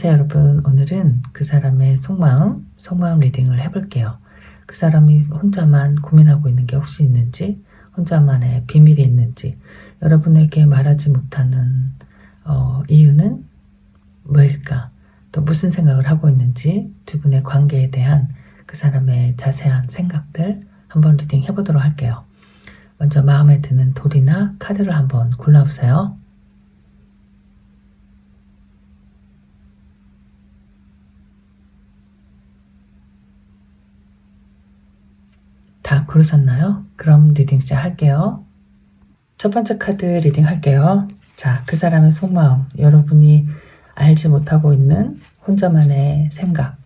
안녕하세요 여러분. 오늘은 그 사람의 속마음 리딩을 해볼게요. 그 사람이 혼자만 고민하고 있는 게 혹시 있는지, 혼자만의 비밀이 있는지, 여러분에게 말하지 못하는 이유는 뭐일까, 또 무슨 생각을 하고 있는지, 두 분의 관계에 대한 그 사람의 자세한 생각들 한번 리딩 해보도록 할게요. 먼저 마음에 드는 돌이나 카드를 한번 골라보세요. 다 고르셨나요? 그럼 리딩 시작할게요. 첫 번째 카드 리딩 할게요. 자, 그 사람의 속마음, 여러분이 알지 못하고 있는 혼자만의 생각,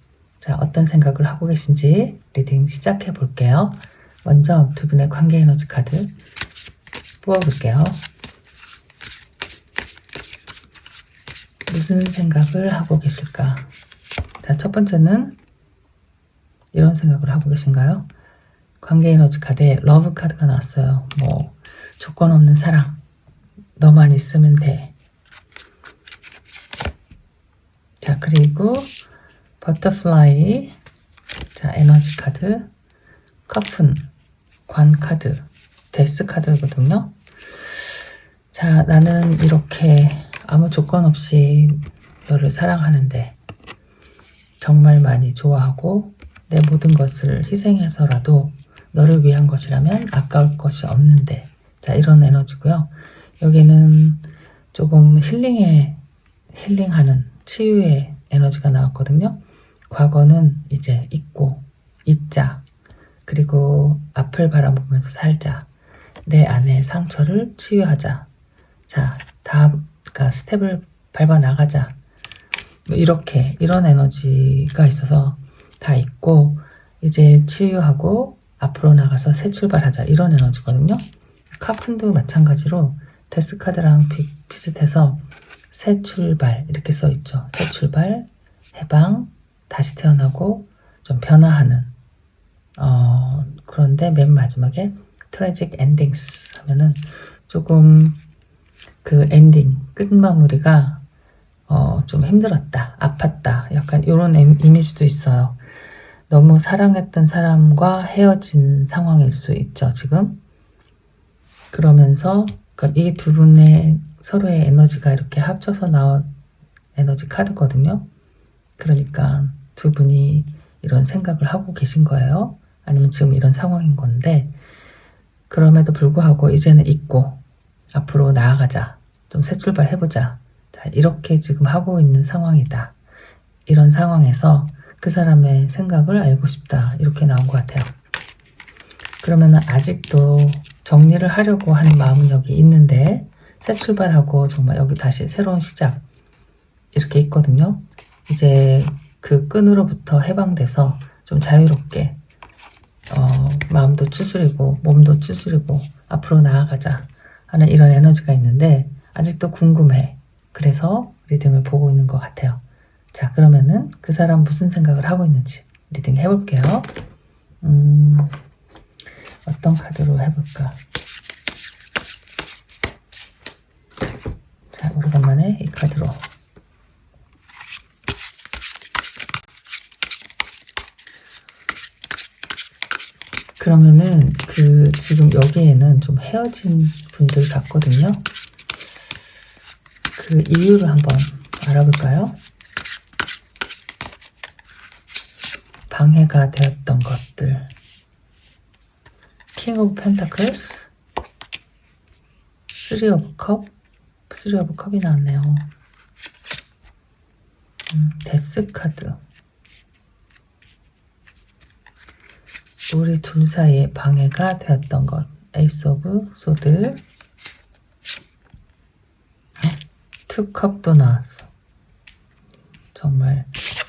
자, 어떤 생각을 하고 계신지 리딩 시작해 볼게요. 먼저 두 분의 관계 에너지 카드 뽑아볼게요. 무슨 생각을 하고 계실까? 자, 첫 번째는 이런 생각을 하고 계신가요? 관계 에너지 카드에 러브 카드가 나왔어요. 뭐 조건 없는 사랑, 너만 있으면 돼. 자, 그리고 버터플라이, 자, 에너지 카드, 커픈, 관 카드, 데스 카드거든요. 자, 나는 이렇게 아무 조건 없이 너를 사랑하는데, 정말 많이 좋아하고 내 모든 것을 희생해서라도 너를 위한 것이라면 아까울 것이 없는데, 자, 이런 에너지고요. 여기는 조금 힐링하는 치유의 에너지가 나왔거든요. 과거는 이제 잊고 잊자, 그리고 앞을 바라보면서 살자, 내 안의 상처를 치유하자, 자, 그러니까 스텝을 밟아 나가자, 뭐 이렇게 이런 에너지가 있어서 다 잊고 이제 치유하고 앞으로 나가서 새 출발하자, 이런 에너지거든요. 카푼도 마찬가지로 데스 카드랑 비슷해서 새 출발 이렇게 써 있죠. 새 출발, 해방, 다시 태어나고 좀 변화하는. 그런데 맨 마지막에 tragic endings 하면은 조금 그 엔딩, 끝마무리가 좀 힘들었다, 아팠다, 약간 이런 이미지도 있어요. 너무 사랑했던 사람과 헤어진 상황일 수 있죠, 지금. 그러면서 이 두 분의 서로의 에너지가 이렇게 합쳐서 나온 에너지 카드거든요. 그러니까 두 분이 이런 생각을 하고 계신 거예요. 아니면 지금 이런 상황인 건데, 그럼에도 불구하고 이제는 잊고 앞으로 나아가자, 좀 새 출발 해보자, 자, 이렇게 지금 하고 있는 상황이다. 이런 상황에서 그 사람의 생각을 알고 싶다, 이렇게 나온 것 같아요. 그러면은 아직도 정리를 하려고 하는 마음은 여기 있는데, 새 출발하고 정말 여기 다시 새로운 시작 이렇게 있거든요. 이제 그 끈으로부터 해방돼서 좀 자유롭게 마음도 추스리고 몸도 추스리고 앞으로 나아가자 하는 이런 에너지가 있는데, 아직도 궁금해. 그래서 리딩을 보고 있는 것 같아요. 자, 그러면은 그 사람 무슨 생각을 하고 있는지 리딩 해볼게요. 어떤 카드로 해볼까? 자, 오래간만에 이 카드로. 그러면은 지금 여기에는 좀 헤어진 분들 같거든요. 그 이유를 한번 알아볼까요? 방해가 되었던 것들. 킹 오브 펜타클스, 3 오브 컵, 3 오브 컵이 나왔네요. 데스 카드. 우리 둘 사이에 방해가 되었던 것. 에이스 오브 소드, 2 컵도 나왔어. 정말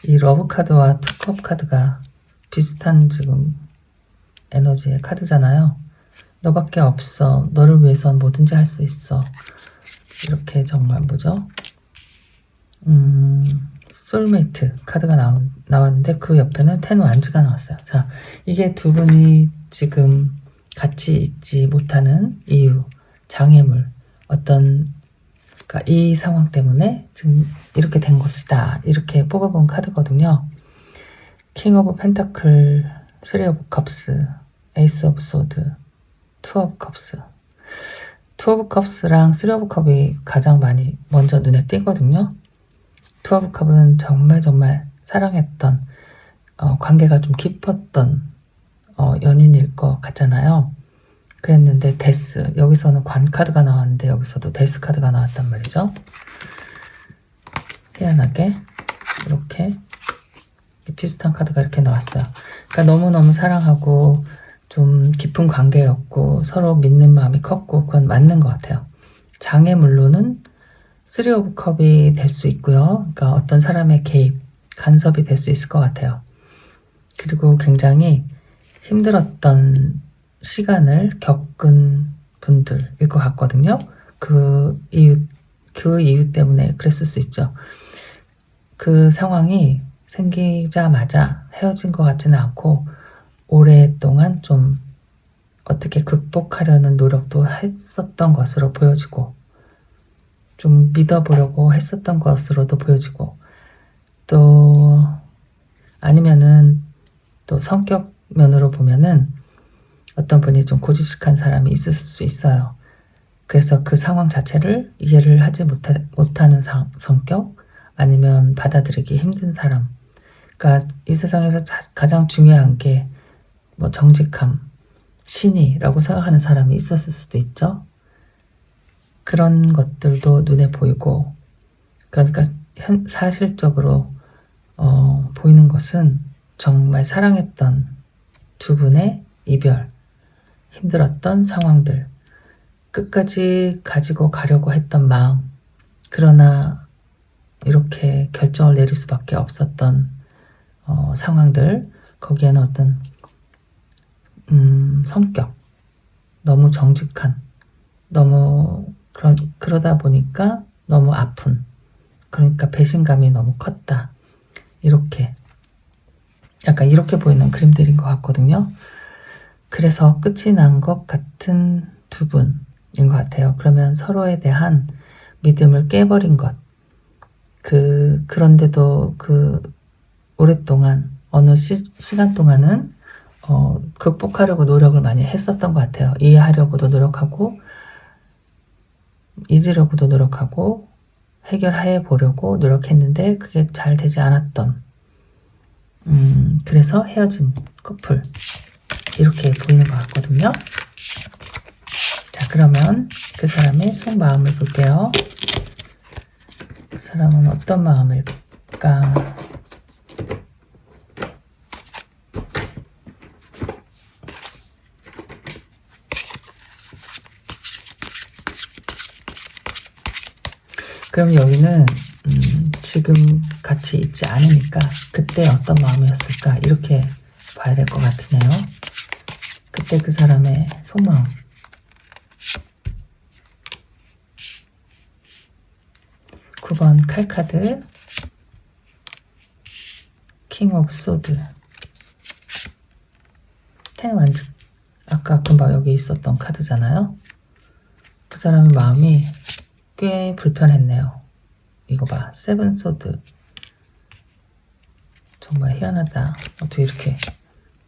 이 러브 카드와 2 컵 카드가 비슷한 지금 에너지의 카드잖아요. 너밖에 없어, 너를 위해선 뭐든지 할 수 있어, 이렇게 정말 뭐죠? 소울메이트 카드가 나왔는데 그 옆에는 10 완즈가 나왔어요. 자, 이게 두 분이 지금 같이 있지 못하는 이유, 장애물, 어떤 그러니까 이 상황 때문에 지금 이렇게 된 것이다. 이렇게 뽑아본 카드거든요. 킹 오브 펜타클, 3 오브 컵스, 에이스 오브 소드, 2 오브 컵스. 2 오브 컵스랑 3 오브 컵이 가장 많이 먼저 눈에 띄거든요. 2 오브 컵은 정말 사랑했던 관계가 좀 깊었던 연인일 것 같잖아요. 그랬는데 데스, 여기서는 관 카드가 나왔는데 여기서도 데스 카드가 나왔단 말이죠. 희한하게 이렇게 비슷한 카드가 이렇게 나왔어요. 그러니까 너무너무 사랑하고 좀 깊은 관계였고 서로 믿는 마음이 컸고 그건 맞는 것 같아요. 장애물로는 3 오브 컵이 될 수 있고요. 그러니까 어떤 사람의 개입, 간섭이 될 수 있을 것 같아요. 그리고 굉장히 힘들었던 시간을 겪은 분들일 것 같거든요. 그 이유 때문에 그랬을 수 있죠. 그 상황이 생기자마자 헤어진 것 같지는 않고 오랫동안 좀 어떻게 극복하려는 노력도 했었던 것으로 보여지고 좀 믿어보려고 했었던 것으로도 보여지고 또 아니면은 또 성격 면으로 보면은 어떤 분이 좀 고지식한 사람이 있을 수 있어요. 그래서 그 상황 자체를 이해를 하지 못하는 성격 아니면 받아들이기 힘든 사람. 그러니까 이 세상에서 가장 중요한 게 뭐 정직함, 신의라고 생각하는 사람이 있었을 수도 있죠. 그런 것들도 눈에 보이고 그러니까 사실적으로 보이는 것은 정말 사랑했던 두 분의 이별, 힘들었던 상황들, 끝까지 가지고 가려고 했던 마음, 그러나 이렇게 결정을 내릴 수밖에 없었던 상황들, 거기에는 어떤 성격, 너무 정직한, 너무 그러다 보니까 너무 아픈, 그러니까 배신감이 너무 컸다. 이렇게 약간 이렇게 보이는 그림들인 것 같거든요. 그래서 끝이 난 것 같은 두 분인 것 같아요. 그러면 서로에 대한 믿음을 깨버린 것. 그런데도 오랫동안, 어느 시간 동안은, 극복하려고 노력을 많이 했었던 것 같아요. 이해하려고도 노력하고, 잊으려고도 노력하고, 해결해 보려고 노력했는데, 그게 잘 되지 않았던, 그래서 헤어진 커플. 이렇게 보이는 것 같거든요. 자, 그러면 그 사람의 속마음을 볼게요. 그 사람은 어떤 마음일까? 그럼 여기는 지금 같이 있지 않으니까 그때 어떤 마음이었을까? 이렇게 봐야 될 것 같으네요. 그때 그 사람의 속마음. (9번) 칼카드, 킹 오브 소드, 10 완즈. 아까 금방 여기 있었던 카드잖아요. 그 사람의 마음이 꽤 불편했네요. 이거 봐, 7 소드. 정말 희한하다. 어떻게 이렇게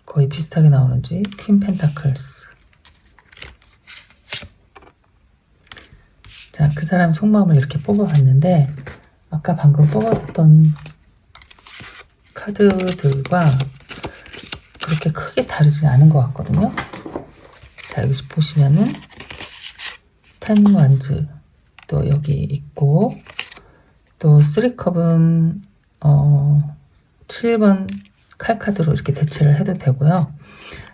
거의 비슷하게 나오는지. 퀸 펜타클스. 자, 그 사람 속마음을 이렇게 뽑아봤는데 아까 방금 뽑았던 카드들과 그렇게 크게 다르지 않은 것 같거든요. 자, 여기서 보시면은 10 완즈 또 여기 있고, 또 3컵은 7번 칼카드로 이렇게 대체를 해도 되고요.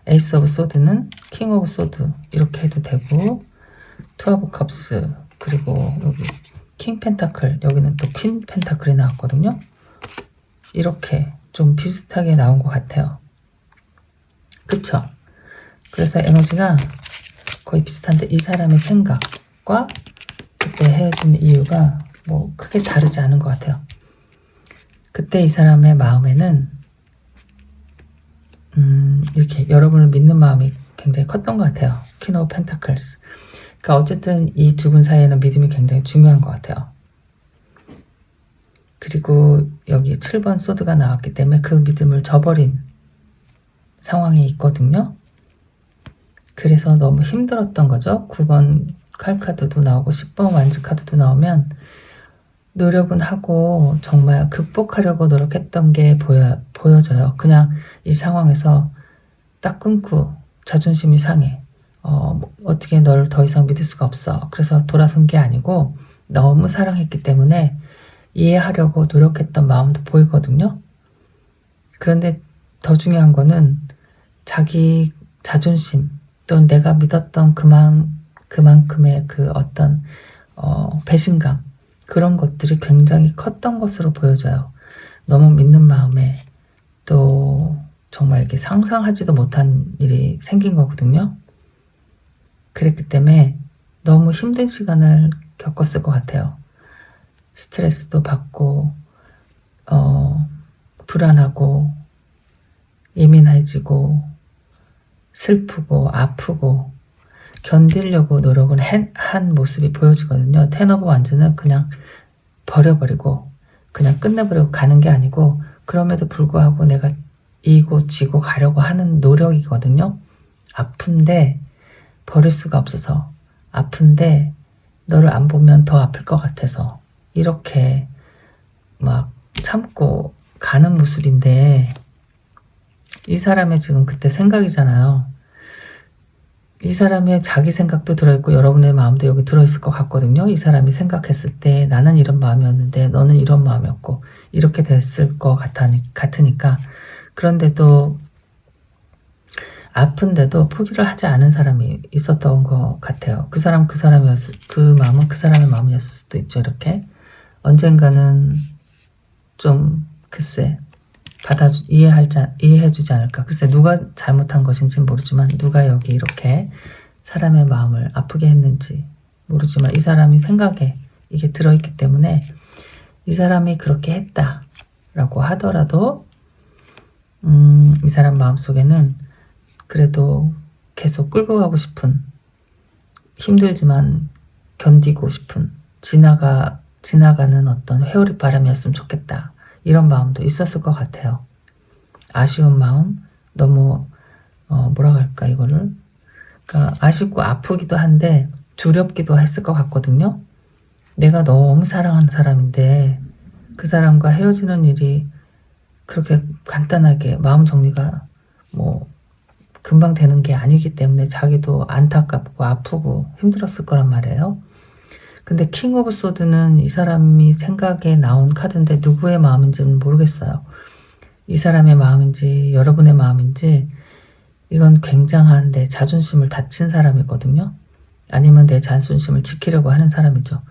에이스 오브 소드는 킹 오브 소드 이렇게 해도 되고, 2 오브 컵스, 그리고 여기 킹 펜타클, 여기는 또 퀸 펜타클이 나왔거든요. 이렇게 좀 비슷하게 나온 것 같아요. 그쵸? 그래서 에너지가 거의 비슷한데 이 사람의 생각과 그때 헤어진 이유가 뭐 크게 다르지 않은 것 같아요. 그때 이 사람의 마음에는 이렇게 여러분을 믿는 마음이 굉장히 컸던 것 같아요. 퀸 오브 펜타클스. 그러니까 어쨌든 이 두 분 사이에는 믿음이 굉장히 중요한 것 같아요. 그리고 여기 7번 소드가 나왔기 때문에 그 믿음을 저버린 상황이 있거든요. 그래서 너무 힘들었던 거죠. 9번 칼카드도 나오고 10번 완즈 카드도 나오면 노력은 하고 정말 극복하려고 노력했던 게 보여져요. 그냥 이 상황에서 딱 끊고 자존심이 상해. 어떻게 널 더 이상 믿을 수가 없어. 그래서 돌아선 게 아니고 너무 사랑했기 때문에 이해하려고 노력했던 마음도 보이거든요. 그런데 더 중요한 거는 자기 자존심 또 내가 믿었던 그만큼의 그 어떤 배신감 그런 것들이 굉장히 컸던 것으로 보여져요. 너무 믿는 마음에 또 정말 이렇게 상상하지도 못한 일이 생긴 거거든요. 그랬기 때문에 너무 힘든 시간을 겪었을 것 같아요. 스트레스도 받고 불안하고 예민해지고 슬프고 아프고 견디려고 노력을 한 모습이 보여지거든요. 텐 오브 완즈는 그냥 버려버리고 그냥 끝내버리고 가는 게 아니고 그럼에도 불구하고 내가 이기고 지고 가려고 하는 노력이거든요. 아픈데 버릴 수가 없어서 아픈데 너를 안 보면 더 아플 것 같아서 이렇게 막 참고 가는 모습인데 이 사람의 지금 그때 생각이잖아요. 이 사람의 자기 생각도 들어있고 여러분의 마음도 여기 들어있을 것 같거든요. 이 사람이 생각했을 때 나는 이런 마음이었는데 너는 이런 마음이었고 이렇게 됐을 것 같으니까 그런데도 아픈데도 포기를 하지 않은 사람이 있었던 것 같아요. 그 마음은 그 사람의 마음이었을 수도 있죠. 이렇게 언젠가는 좀 글쎄 이해해주지 않을까. 글쎄 누가 잘못한 것인지는 모르지만 누가 여기 이렇게 사람의 마음을 아프게 했는지 모르지만 이 사람이 생각에 이게 들어있기 때문에 이 사람이 그렇게 했다라고 하더라도 이 사람 마음속에는 그래도 계속 끌고 가고 싶은 힘들지만 견디고 싶은 지나가는 어떤 회오리 바람이었으면 좋겠다. 이런 마음도 있었을 것 같아요. 아쉬운 마음, 너무 뭐라고 할까 이거를 그러니까 아쉽고 아프기도 한데 두렵기도 했을 것 같거든요. 내가 너무 사랑하는 사람인데 그 사람과 헤어지는 일이 그렇게 간단하게 마음 정리가 뭐 금방 되는 게 아니기 때문에 자기도 안타깝고 아프고 힘들었을 거란 말이에요. 근데 킹 오브 소드는 이 사람이 생각에 나온 카드인데 누구의 마음인지는 모르겠어요. 이 사람의 마음인지 여러분의 마음인지 이건 굉장한 내 자존심을 다친 사람이거든요. 아니면 내 자존심을 지키려고 하는 사람이죠.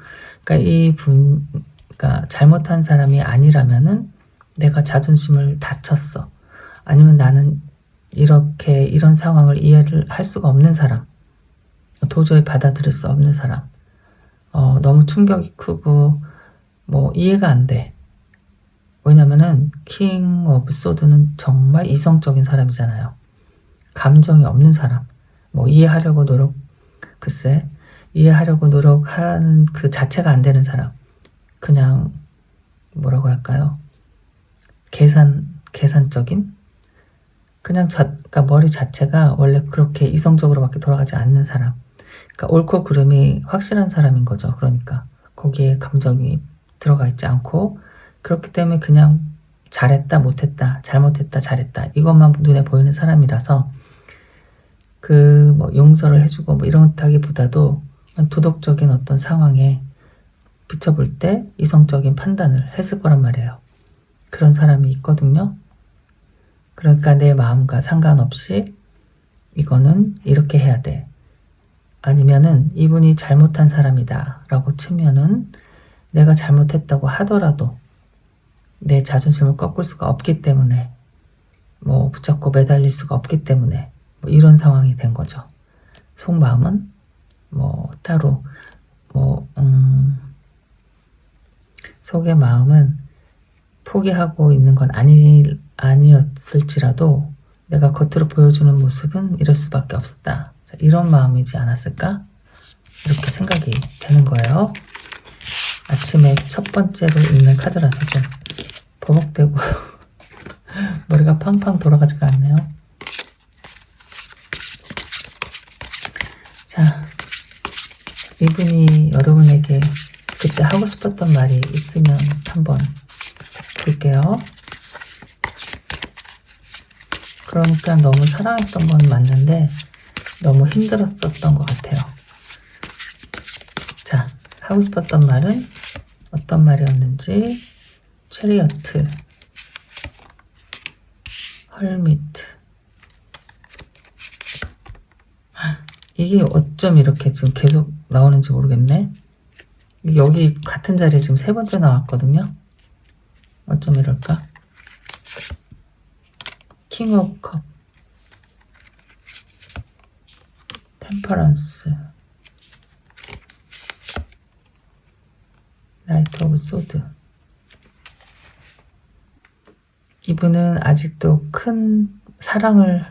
그러니까 그러니까 잘못한 사람이 아니라면은 내가 자존심을 다쳤어. 아니면 나는 이런 상황을 이해를 할 수가 없는 사람. 도저히 받아들일 수 없는 사람. 너무 충격이 크고 뭐 이해가 안 돼. 왜냐면은 킹 오브 소드는 정말 이성적인 사람이잖아요. 감정이 없는 사람. 뭐 이해하려고 노력하는 그 자체가 안 되는 사람. 그냥 뭐라고 할까요? 계산적인? 그러니까 머리 자체가 원래 그렇게 이성적으로밖에 돌아가지 않는 사람. 그러니까 옳고 그름이 확실한 사람인 거죠. 그러니까 거기에 감정이 들어가 있지 않고 그렇기 때문에 그냥 잘했다 못했다 잘못했다 잘했다 이것만 눈에 보이는 사람이라서 그 뭐 용서를 해주고 뭐 이렇다기보다도 도덕적인 어떤 상황에 비춰볼 때 이성적인 판단을 했을 거란 말이에요. 그런 사람이 있거든요. 그러니까 내 마음과 상관없이 이거는 이렇게 해야 돼. 아니면은 이분이 잘못한 사람이다 라고 치면은 내가 잘못했다고 하더라도 내 자존심을 꺾을 수가 없기 때문에 뭐 붙잡고 매달릴 수가 없기 때문에 뭐 이런 상황이 된 거죠. 속마음은 뭐 따로 속의 마음은 포기하고 있는 건 아니었을지라도 내가 겉으로 보여주는 모습은 이럴 수밖에 없었다. 자, 이런 마음이지 않았을까? 이렇게 생각이 되는 거예요. 아침에 첫 번째로 읽는 카드라서 좀 버벅대고 머리가 팡팡 돌아가지가 않네요. 자, 이분이 여러분에게 그때 하고 싶었던 말이 있으면 한번 볼게요. 그러니까 너무 사랑했던 건 맞는데 너무 힘들었었던 것 같아요. 자, 하고 싶었던 말은 어떤 말이었는지. 체리어트, 헐미트. 이게 어쩜 이렇게 지금 계속 나오는지 모르겠네. 여기 같은 자리에 지금 3번째 나왔거든요. 어쩜 이럴까? 킹 오브 컵, 템퍼런스, 나이트 오브 소드. 이분은 아직도 큰 사랑을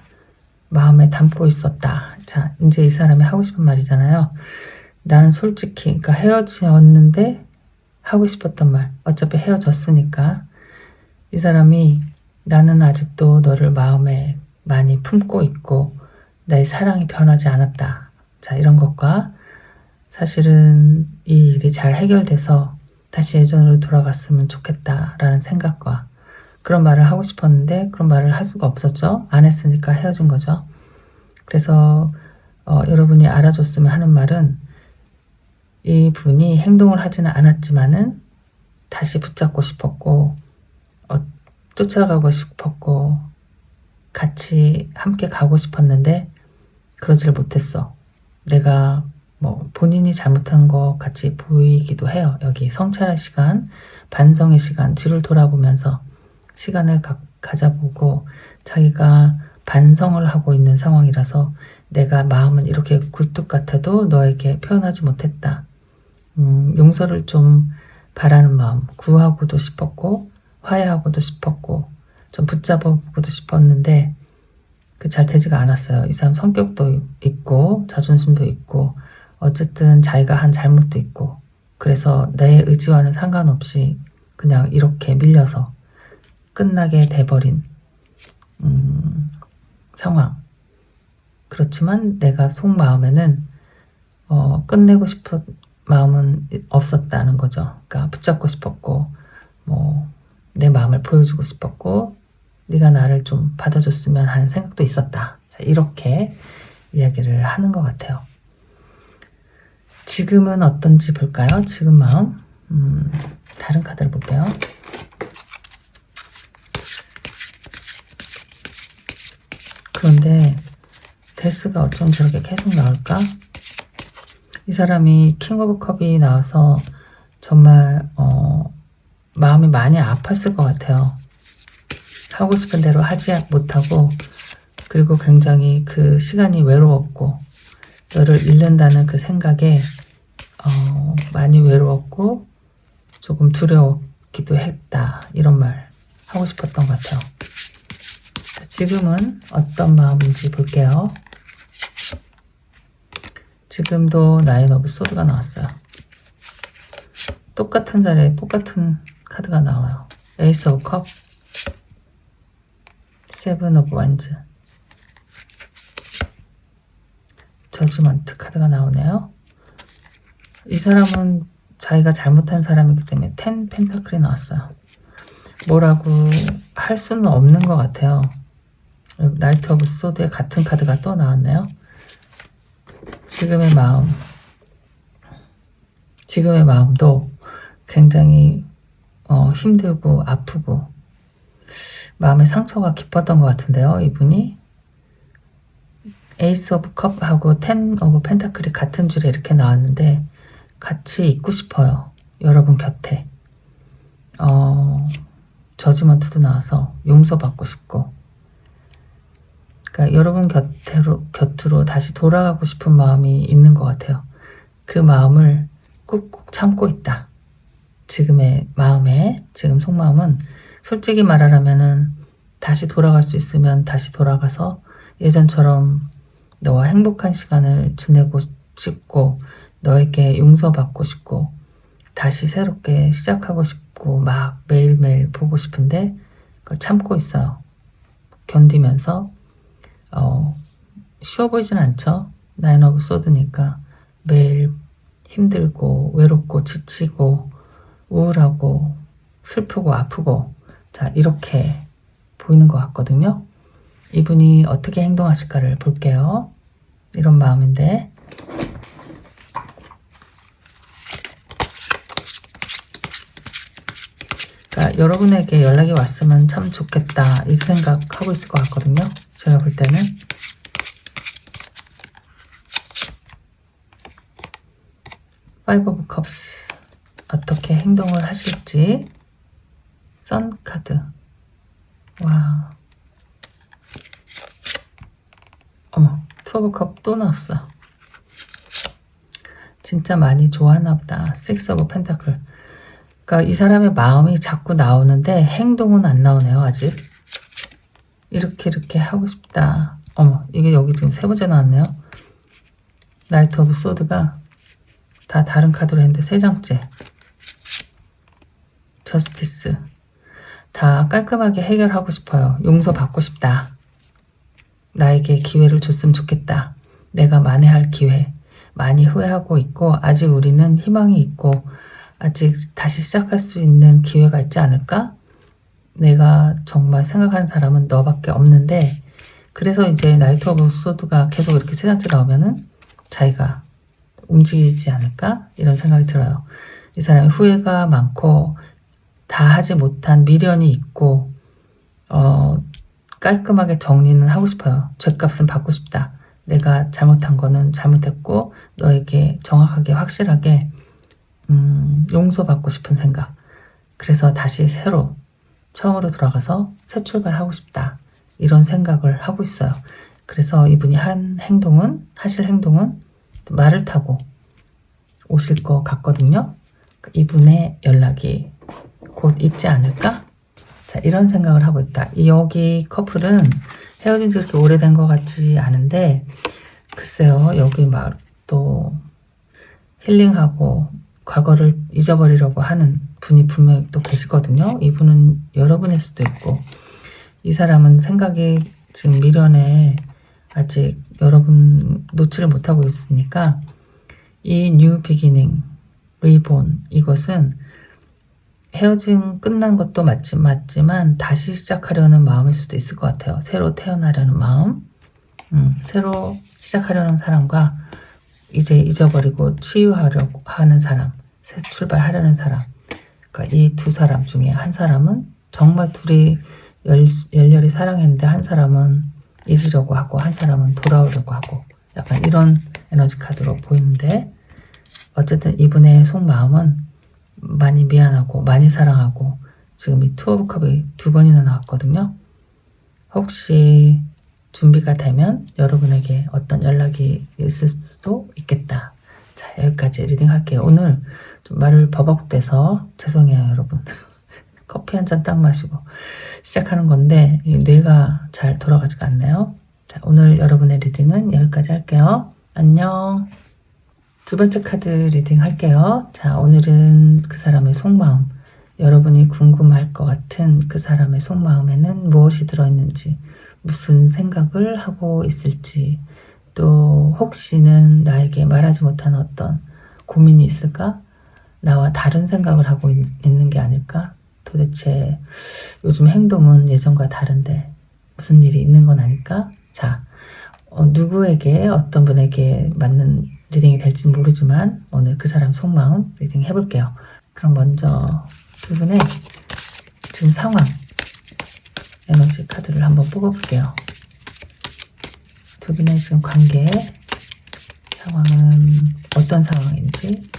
마음에 담고 있었다. 자, 이제 이 사람이 하고 싶은 말이잖아요. 나는 솔직히, 그러니까 헤어졌는데 하고 싶었던 말. 어차피 헤어졌으니까. 이 사람이 나는 아직도 너를 마음에 많이 품고 있고 나의 사랑이 변하지 않았다. 자, 이런 것과 사실은 이 일이 잘 해결돼서 다시 예전으로 돌아갔으면 좋겠다라는 생각과 그런 말을 하고 싶었는데 그런 말을 할 수가 없었죠. 안 했으니까 헤어진 거죠. 그래서 여러분이 알아줬으면 하는 말은 이 분이 행동을 하지는 않았지만은 다시 붙잡고 싶었고 쫓아가고 싶었고 같이 함께 가고 싶었는데 그러지를 못했어. 내가 뭐 본인이 잘못한 거 같이 보이기도 해요. 여기 성찰의 시간, 반성의 시간, 뒤를 돌아보면서 시간을 가져보고 자기가 반성을 하고 있는 상황이라서 내가 마음은 이렇게 굴뚝 같아도 너에게 표현하지 못했다. 용서를 좀 바라는 마음, 구하고도 싶었고 화해하고도 싶었고 좀 붙잡아보고도 싶었는데 잘 되지가 않았어요. 이 사람 성격도 있고 자존심도 있고 어쨌든 자기가 한 잘못도 있고 그래서 내 의지와는 상관없이 그냥 이렇게 밀려서 끝나게 돼버린 상황. 그렇지만 내가 속마음에는 끝내고 싶은 마음은 없었다는 거죠. 그러니까 붙잡고 싶었고 내 마음을 보여주고 싶었고 네가 나를 좀 받아줬으면 하는 생각도 있었다. 자, 이렇게 이야기를 하는 것 같아요. 지금은 어떤지 볼까요? 지금 마음. 다른 카드를 볼게요. 그런데 데스가 어쩜 저렇게 계속 나올까? 이 사람이 킹 오브 컵이 나와서 정말 마음이 많이 아팠을 것 같아요. 하고 싶은 대로 하지 못하고 그리고 굉장히 그 시간이 외로웠고 너를 잃는다는 그 생각에 많이 외로웠고 조금 두려웠기도 했다. 이런 말 하고 싶었던 것 같아요. 지금은 어떤 마음인지 볼게요. 지금도 나인 오브 소드가 나왔어요. 똑같은 자리에 똑같은 카드가 나와요. 에이스 오브 컵, 세븐 오브 완즈, 저지먼트 카드가 나오네요. 이 사람은 자기가 잘못한 사람이기 때문에 10 펜타클이 나왔어요. 뭐라고 할 수는 없는 것 같아요. 나이트 오브 소드의 같은 카드가 또 나왔네요. 지금의 마음, 지금의 마음도 굉장히 힘들고 아프고 마음의 상처가 깊었던 것 같은데요. 이분이 에이스 오브 컵하고 10 오브 펜타클이 같은 줄에 이렇게 나왔는데 같이 있고 싶어요. 여러분 곁에. 저지먼트도 나와서 용서받고 싶고 그러니까 여러분 곁으로 다시 돌아가고 싶은 마음이 있는 것 같아요. 그 마음을 꾹꾹 참고 있다. 지금의 마음에, 지금 속마음은 솔직히 말하자면은 다시 돌아갈 수 있으면 다시 돌아가서 예전처럼 너와 행복한 시간을 지내고 싶고 너에게 용서받고 싶고 다시 새롭게 시작하고 싶고 막 매일매일 보고 싶은데 그걸 참고 있어요. 견디면서 쉬워 보이진 않죠. 나인 오브 소드니까 매일 힘들고 외롭고 지치고 우울하고 슬프고 아프고 자 이렇게 보이는 것 같거든요. 이분이 어떻게 행동하실까를 볼게요. 이런 마음인데 그러니까 여러분에게 연락이 왔으면 참 좋겠다 이 생각하고 있을 것 같거든요. 제가 볼 때는 파이브 오브 컵스 어떻게 행동을 하실지 선 카드 와 어머 투 오브 컵 또 나왔어. 진짜 많이 좋아하나 보다. 식스 오브 펜타클 그러니까 이 사람의 마음이 자꾸 나오는데 행동은 안 나오네요. 아직 이렇게 하고 싶다. 어머 이게 여기 지금 세 번째 나왔네요. 나이트 오브 소드가 다 다른 카드로 했는데 세 장째 저스티스 다 깔끔하게 해결하고 싶어요. 용서받고 싶다. 나에게 기회를 줬으면 좋겠다. 내가 만회할 기회 많이 후회하고 있고 아직 우리는 희망이 있고 아직 다시 시작할 수 있는 기회가 있지 않을까? 내가 정말 생각하는 사람은 너밖에 없는데 그래서 이제 나이트 오브 소드가 계속 이렇게 세 장째 나오면은 자기가 움직이지 않을까? 이런 생각이 들어요. 이 사람이 후회가 많고 다 하지 못한 미련이 있고 깔끔하게 정리는 하고 싶어요. 죗값은 받고 싶다. 내가 잘못한 거는 잘못했고 너에게 정확하게 확실하게 용서받고 싶은 생각. 그래서 다시 새로 처음으로 돌아가서 새 출발하고 싶다. 이런 생각을 하고 있어요. 그래서 이분이 하실 행동은 말을 타고 오실 것 같거든요. 이분의 연락이 곧 있지 않을까? 자, 이런 생각을 하고 있다. 여기 커플은 헤어진 지 그렇게 오래된 것 같지 않은데 글쎄요. 여기 막 또 힐링하고 과거를 잊어버리려고 하는 분이 분명히 또 계시거든요. 이분은 여러분일 수도 있고 이 사람은 생각이 지금 미련에 아직 여러분 놓지를 못하고 있으니까 이 뉴 비기닝, 리본 이것은 헤어진 끝난 것도 맞지만 다시 시작하려는 마음일 수도 있을 것 같아요. 새로 태어나려는 마음, 새로 시작하려는 사람과 이제 잊어버리고 치유하려고 하는 사람, 새 출발하려는 사람. 그러니까 이 두 사람 중에 한 사람은 정말 둘이 열렬히 사랑했는데 한 사람은 잊으려고 하고 한 사람은 돌아오려고 하고 약간 이런 에너지 카드로 보이는데 어쨌든 이분의 속마음은 많이 미안하고 많이 사랑하고 지금 이 투 오브 컵이 두 번이나 나왔거든요. 혹시 준비가 되면 여러분에게 어떤 연락이 있을 수도 있겠다. 자, 여기까지 리딩 할게요. 오늘 좀 말을 버벅대서 죄송해요, 여러분. 커피 한 잔 딱 마시고 시작하는 건데 뇌가 잘 돌아가지가 않네요. 자, 오늘 여러분의 리딩은 여기까지 할게요. 안녕. 두 번째 카드 리딩 할게요. 자, 오늘은 그 사람의 속마음, 여러분이 궁금할 것 같은 그 사람의 속마음에는 무엇이 들어있는지, 무슨 생각을 하고 있을지, 또 혹시는 나에게 말하지 못한 어떤 고민이 있을까? 나와 다른 생각을 하고 있는 게 아닐까? 도대체 요즘 행동은 예전과 다른데 무슨 일이 있는 건 아닐까? 자, 누구에게 어떤 분에게 맞는 리딩이 될지는 모르지만 오늘 그 사람 속마음 리딩 해볼게요. 그럼 먼저 두 분의 지금 상황 에너지 카드를 한번 뽑아볼게요. 두 분의 지금 관계 상황은 어떤 상황인지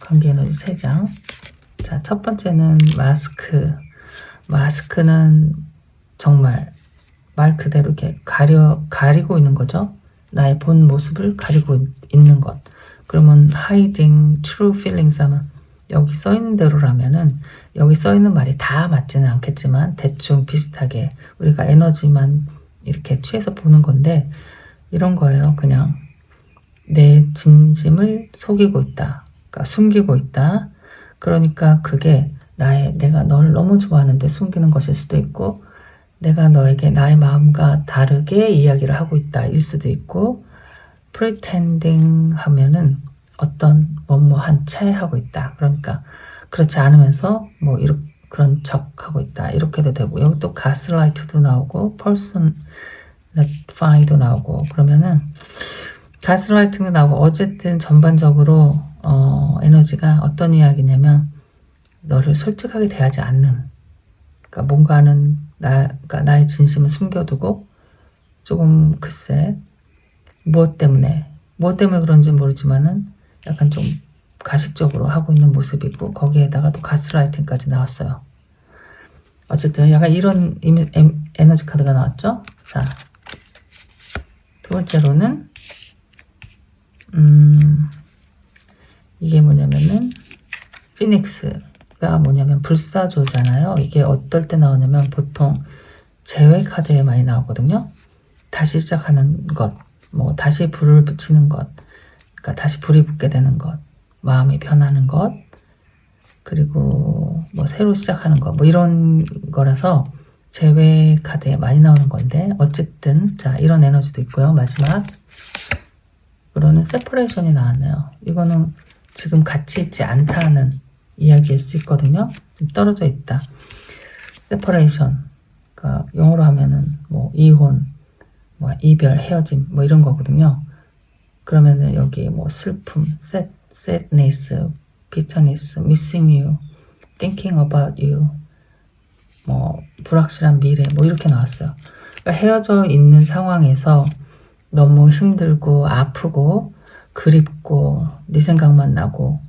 관계 에너지 3장. 자, 첫 번째는 마스크. 마스크는 정말 말 그대로 이렇게 가리고 있는 거죠. 나의 본 모습을 가리고 있는 것. 그러면 hiding true feelings 하면 여기 써있는 대로라면은 여기 써있는 말이 다 맞지는 않겠지만 대충 비슷하게 우리가 에너지만 이렇게 취해서 보는 건데 이런 거예요. 그냥 내 진심을 속이고 있다. 그러니까 숨기고 있다. 그러니까 그게 내가 널 너무 좋아하는데 숨기는 것일 수도 있고, 내가 너에게 나의 마음과 다르게 이야기를 하고 있다 일 수도 있고, pretending 하면은 어떤 뭐뭐한 채 하고 있다. 그러니까 그렇지 않으면서 뭐 그런 척 하고 있다. 이렇게도 되고, 여기 또 가스라이트도 나오고 personify도 나오고, 그러면은 가스라이팅도 나오고, 어쨌든 전반적으로 에너지가 어떤 이야기냐면 너를 솔직하게 대하지 않는, 그러니까 뭔가는 그러니까 나의 진심을 숨겨두고 조금 글쎄 무엇 때문에 그런지 모르지만은 약간 좀 가식적으로 하고 있는 모습이고, 거기에다가 또 가스라이팅까지 나왔어요. 어쨌든 약간 이런 에너지 카드가 나왔죠. 자, 두 번째로는 이게 뭐냐면은 피닉스가 뭐냐면 불사조잖아요. 이게 어떨 때 나오냐면 보통 재회 카드에 많이 나오거든요. 다시 시작하는 것, 뭐 다시 불을 붙이는 것, 그러니까 다시 불이 붙게 되는 것, 마음이 변하는 것, 그리고 뭐 새로 시작하는 것, 뭐 이런 거라서 재회 카드에 많이 나오는 건데, 어쨌든 자, 이런 에너지도 있고요. 마지막으로는 세퍼레이션이 나왔네요. 이거는 지금 같이 있지 않다는 이야기일 수 있거든요. 좀 떨어져 있다. 세퍼레이션, 그러니까 영어로 하면은 뭐 이혼, 뭐 이별, 헤어짐, 뭐 이런 거거든요. 그러면은 여기 뭐 슬픔, sadness, bitterness, missing you, thinking about you, 뭐 불확실한 미래, 뭐 이렇게 나왔어요. 그러니까 헤어져 있는 상황에서 너무 힘들고 아프고 그립고 네 생각만 나고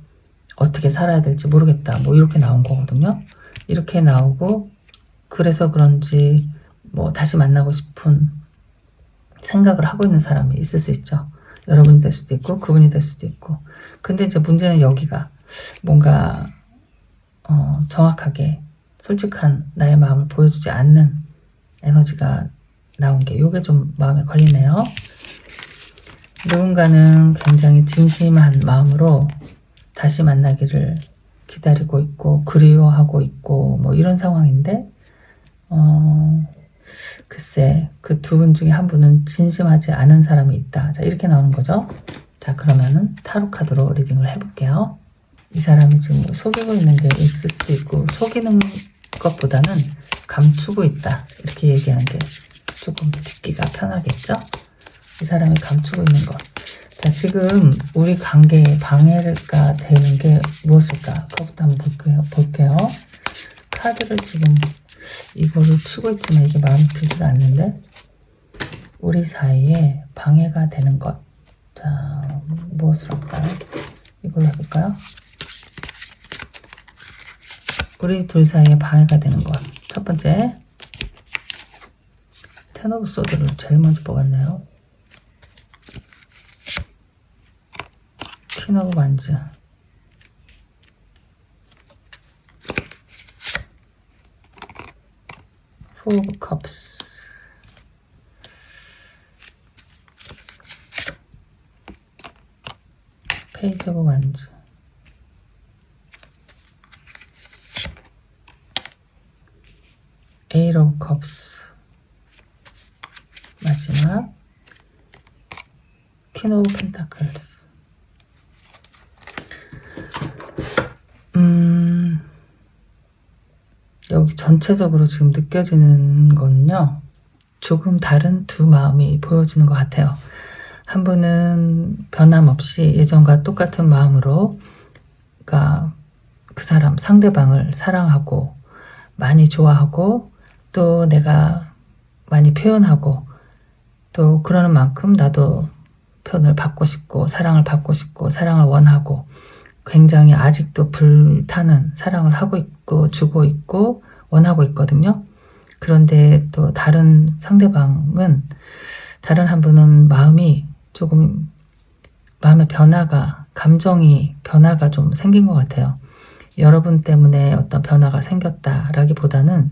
어떻게 살아야 될지 모르겠다, 뭐 이렇게 나온 거거든요. 이렇게 나오고, 그래서 그런지 뭐 다시 만나고 싶은 생각을 하고 있는 사람이 있을 수 있죠. 여러분이 될 수도 있고 그분이 될 수도 있고. 근데 이제 문제는 여기가 뭔가 정확하게 솔직한 나의 마음을 보여주지 않는 에너지가 나온 게, 요게 좀 마음에 걸리네요. 누군가는 굉장히 진심한 마음으로 다시 만나기를 기다리고 있고 그리워하고 있고 뭐 이런 상황인데, 글쎄 그 두 분 중에 한 분은 진심하지 않은 사람이 있다. 자, 이렇게 나오는 거죠. 자, 그러면은 타로 카드로 리딩을 해볼게요. 이 사람이 지금 뭐 속이고 있는 게 있을 수도 있고, 속이는 것보다는 감추고 있다, 이렇게 얘기하는 게 조금 듣기가 편하겠죠. 이 사람이 감추고 있는 것. 자, 지금 우리 관계에 방해가 되는 게 무엇일까? 그것부터 한번 볼게요. 카드를 지금 이걸로 치고 있지만 이게 마음에 들지가 않는데, 우리 사이에 방해가 되는 것. 자, 무엇을 할까요? 이걸로 해볼까요? 우리 둘 사이에 방해가 되는 것. 첫 번째, 텐 오브 소드를 제일 먼저 뽑았네요. 퀸 오브 완즈, 포 오브 컵스, 페이지 오브 완즈, 에잇 오브 컵스, 마지막 퀸 오브 펜타클스. 여기 전체적으로 지금 느껴지는 거는요, 조금 다른 두 마음이 보여지는 것 같아요. 한 분은 변함없이 예전과 똑같은 마음으로, 그러니까 그 사람, 상대방을 사랑하고 많이 좋아하고, 또 내가 많이 표현하고, 또 그러는 만큼 나도 표현을 받고 싶고 사랑을 받고 싶고 사랑을 원하고, 굉장히 아직도 불타는 사랑을 하고 있고 주고 있고 원하고 있거든요. 그런데 또 다른 상대방은, 다른 한 분은 마음이 조금, 마음의 변화가, 감정이 변화가 좀 생긴 것 같아요. 여러분 때문에 어떤 변화가 생겼다라기보다는,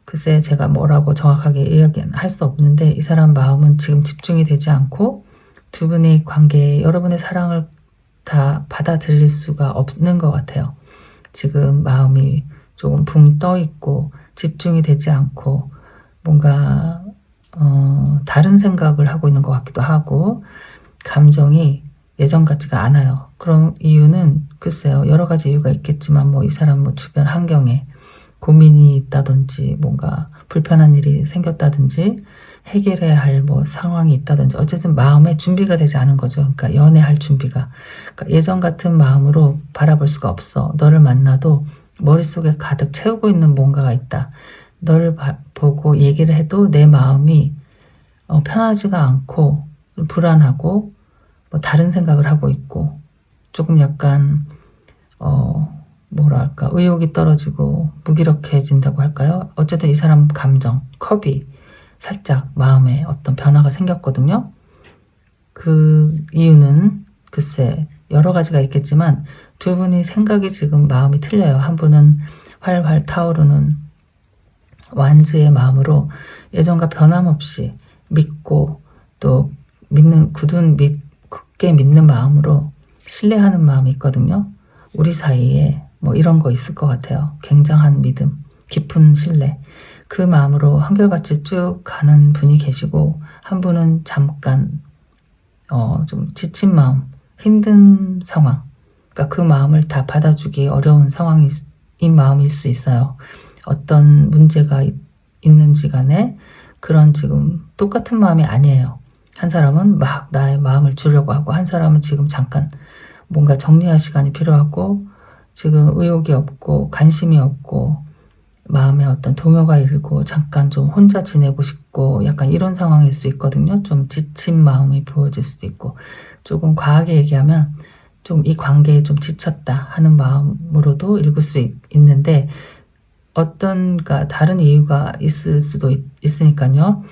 글쎄 제가 뭐라고 정확하게 이야기는 할 수 없는데, 이 사람 마음은 지금 집중이 되지 않고 두 분의 관계에 여러분의 사랑을 다 받아들일 수가 없는 것 같아요. 지금 마음이 조금 붕 떠 있고 집중이 되지 않고 뭔가 다른 생각을 하고 있는 것 같기도 하고 감정이 예전 같지가 않아요. 그럼 이유는 글쎄요, 여러 가지 이유가 있겠지만 뭐 이 사람 뭐 주변 환경에 고민이 있다든지 뭔가 불편한 일이 생겼다든지 해결해야 할 뭐 상황이 있다든지 어쨌든 마음의 준비가 되지 않은 거죠. 그러니까 연애할 준비가. 그러니까 예전 같은 마음으로 바라볼 수가 없어. 너를 만나도 머릿속에 가득 채우고 있는 뭔가가 있다. 너를 보고 얘기를 해도 내 마음이 편하지가 않고 불안하고 뭐 다른 생각을 하고 있고 조금 약간 뭐랄까 의욕이 떨어지고 무기력해진다고 할까요? 어쨌든 이 사람 감정, 컵이 살짝 마음에 어떤 변화가 생겼거든요. 그 이유는 글쎄 여러 가지가 있겠지만 두 분이 생각이 지금 마음이 틀려요. 한 분은 활활 타오르는 완즈의 마음으로 예전과 변함없이 믿고 또 믿는 굳게 믿는 마음으로 신뢰하는 마음이 있거든요. 우리 사이에 뭐 이런 거 있을 것 같아요. 굉장한 믿음, 깊은 신뢰. 그 마음으로 한결같이 쭉 가는 분이 계시고 한 분은 잠깐 좀 지친 마음, 힘든 상황. 그러니까 그 마음을 다 받아주기 어려운 상황인 마음일 수 있어요. 어떤 문제가 있는지 간에 그런 지금 똑같은 마음이 아니에요. 한 사람은 막 나의 마음을 주려고 하고 한 사람은 지금 잠깐 뭔가 정리할 시간이 필요하고 지금 의욕이 없고 관심이 없고 마음에 어떤 동요가 일고 잠깐 좀 혼자 지내고 싶고 약간 이런 상황일 수 있거든요. 좀 지친 마음이 보여질 수도 있고 조금 과하게 얘기하면 좀 이 관계에 좀 지쳤다 하는 마음으로도 읽을 수 있는데 어떤가 다른 이유가 있을 수도 있으니까요.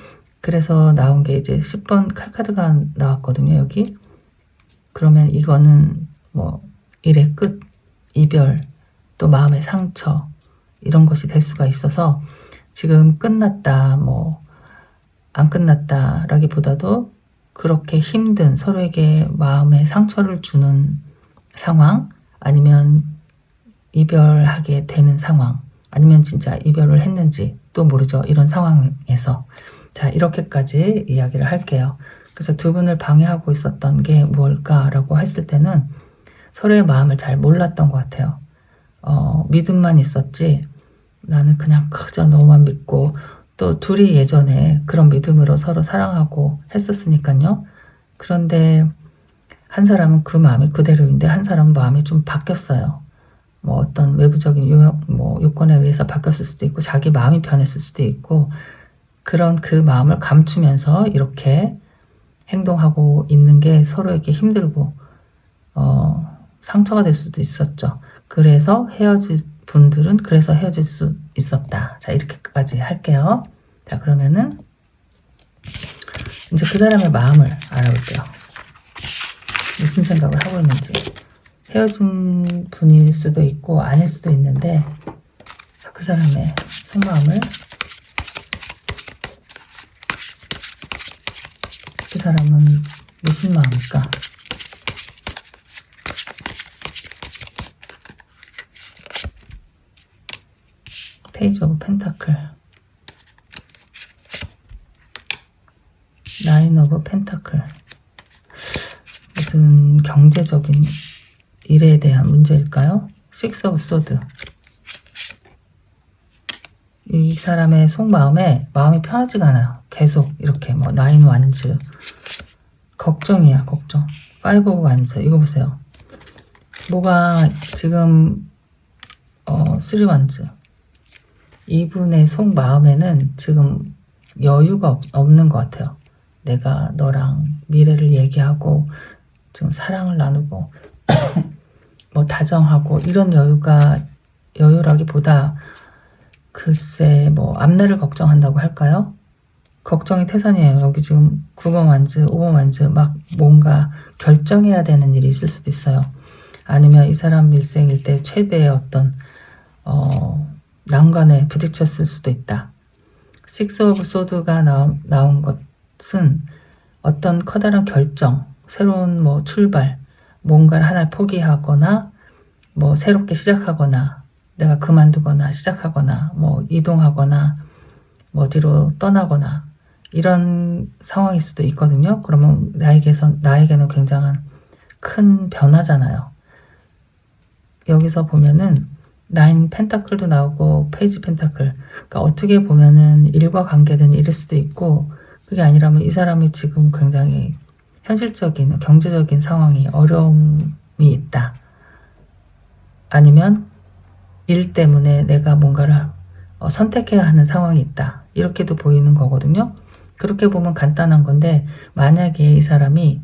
그래서 나온 게 이제 10번 칼카드가 나왔거든요. 여기. 그러면 이거는 뭐 일의 끝, 이별, 또 마음의 상처 이런 것이 될 수가 있어서 지금 끝났다, 뭐 안 끝났다라기보다도 그렇게 힘든 서로에게 마음의 상처를 주는 상황 아니면 이별하게 되는 상황 아니면 진짜 이별을 했는지 또 모르죠. 이런 상황에서 자 이렇게까지 이야기를 할게요. 그래서 두 분을 방해하고 있었던 게 무엇일까라고 했을 때는 서로의 마음을 잘 몰랐던 것 같아요. 믿음만 있었지 나는 그냥 그저 너만 믿고 또 둘이 예전에 그런 믿음으로 서로 사랑하고 했었으니까요. 그런데 한 사람은 그 마음이 그대로인데 한 사람은 마음이 좀 바뀌었어요. 뭐 어떤 외부적인 요건에 의해서 바뀌었을 수도 있고 자기 마음이 변했을 수도 있고 그런 그 마음을 감추면서 이렇게 행동하고 있는 게 서로에게 힘들고 상처가 될 수도 있었죠. 그래서 헤어질 분들은 그래서 헤어질 수 있었다. 자 이렇게까지 할게요. 자 그러면은 이제 그 사람의 마음을 알아볼게요. 무슨 생각을 하고 있는지. 헤어진 분일 수도 있고 아닐 수도 있는데 자, 그 사람의 속마음을 그 사람은 무슨 마음일까? 페이지 오브 펜타클, 나인 오브 펜타클. 무슨 경제적인 일에 대한 문제일까요? 식스 오브 소드. 이 사람의 속마음에 마음이 편하지가 않아요. 계속 이렇게 뭐 나인 완즈 걱정이야 걱정. 파이브 오브 완즈 이거 보세요. 뭐가 지금 쓰리 완즈 이분의 속마음에는 지금 여유가 없는 것 같아요. 내가 너랑 미래를 얘기하고 지금 사랑을 나누고 뭐 다정하고 이런 여유라기보다 글쎄 뭐 앞날을 걱정한다고 할까요? 걱정이 태산이에요. 여기 지금 9번 완즈, 5번 완즈 막 뭔가 결정해야 되는 일이 있을 수도 있어요. 아니면 이 사람 일생일 때 최대의 어떤 난관에 부딪혔을 수도 있다. 식스 오브 소드가 나온 것은 어떤 커다란 결정, 새로운 뭐 출발, 뭔가를 하나를 포기하거나 뭐 새롭게 시작하거나 내가 그만두거나 시작하거나 뭐 이동하거나 뭐 어디로 떠나거나 이런 상황일 수도 있거든요. 그러면 나에게는 굉장한 큰 변화잖아요. 여기서 보면은 나인 펜타클도 나오고 페이지 펜타클, 그러니까 어떻게 보면은 일과 관계된 일일 수도 있고, 그게 아니라면 이 사람이 지금 굉장히 현실적인 경제적인 상황이 어려움이 있다, 아니면 일 때문에 내가 뭔가를 선택해야 하는 상황이 있다, 이렇게도 보이는 거거든요. 그렇게 보면 간단한 건데, 만약에 이 사람이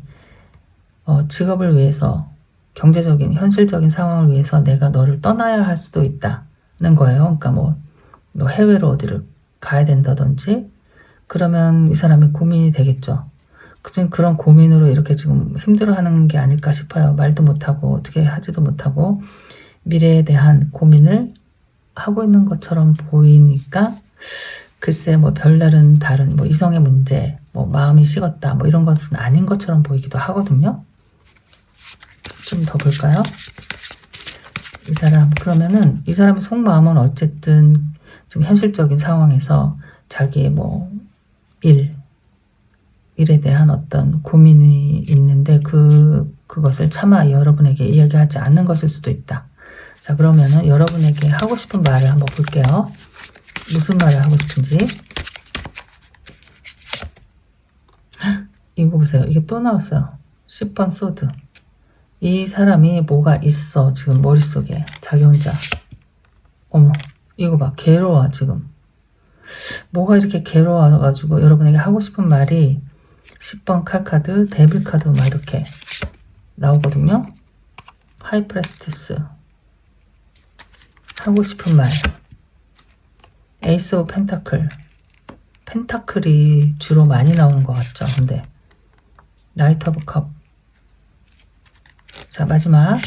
직업을 위해서, 경제적인 현실적인 상황을 위해서 내가 너를 떠나야 할 수도 있다는 거예요. 그러니까 뭐 해외로 어디를 가야 된다든지, 그러면 이 사람이 고민이 되겠죠. 그런 고민으로 이렇게 지금 힘들어하는 게 아닐까 싶어요. 말도 못하고 어떻게 하지도 못하고 미래에 대한 고민을 하고 있는 것처럼 보이니까, 글쎄 뭐 별다른 다른 뭐 이성의 문제, 뭐 마음이 식었다, 뭐 이런 것은 아닌 것처럼 보이기도 하거든요. 좀 더 볼까요? 이 사람, 그러면은 이 사람의 속마음은 어쨌든 지금 현실적인 상황에서 자기의 뭐 일에 대한 어떤 고민이 있는데 그것을 차마 여러분에게 이야기하지 않는 것일 수도 있다. 자, 그러면은 여러분에게 하고 싶은 말을 한번 볼게요. 무슨 말을 하고 싶은지. 이거 보세요. 이게 또 나왔어요. 10번 소드. 이 사람이 뭐가 있어 지금 머릿속에, 자기 혼자. 어머, 이거 봐, 괴로워. 지금 뭐가 이렇게 괴로워가지고 여러분에게 하고 싶은 말이 10번 칼카드, 데빌 카드 막 이렇게 나오거든요. 하이프레스티스, 하고 싶은 말. 에이스 오브 펜타클, 펜타클이 주로 많이 나오는 것 같죠. 근데 나이트 오브 컵. 자, 마지막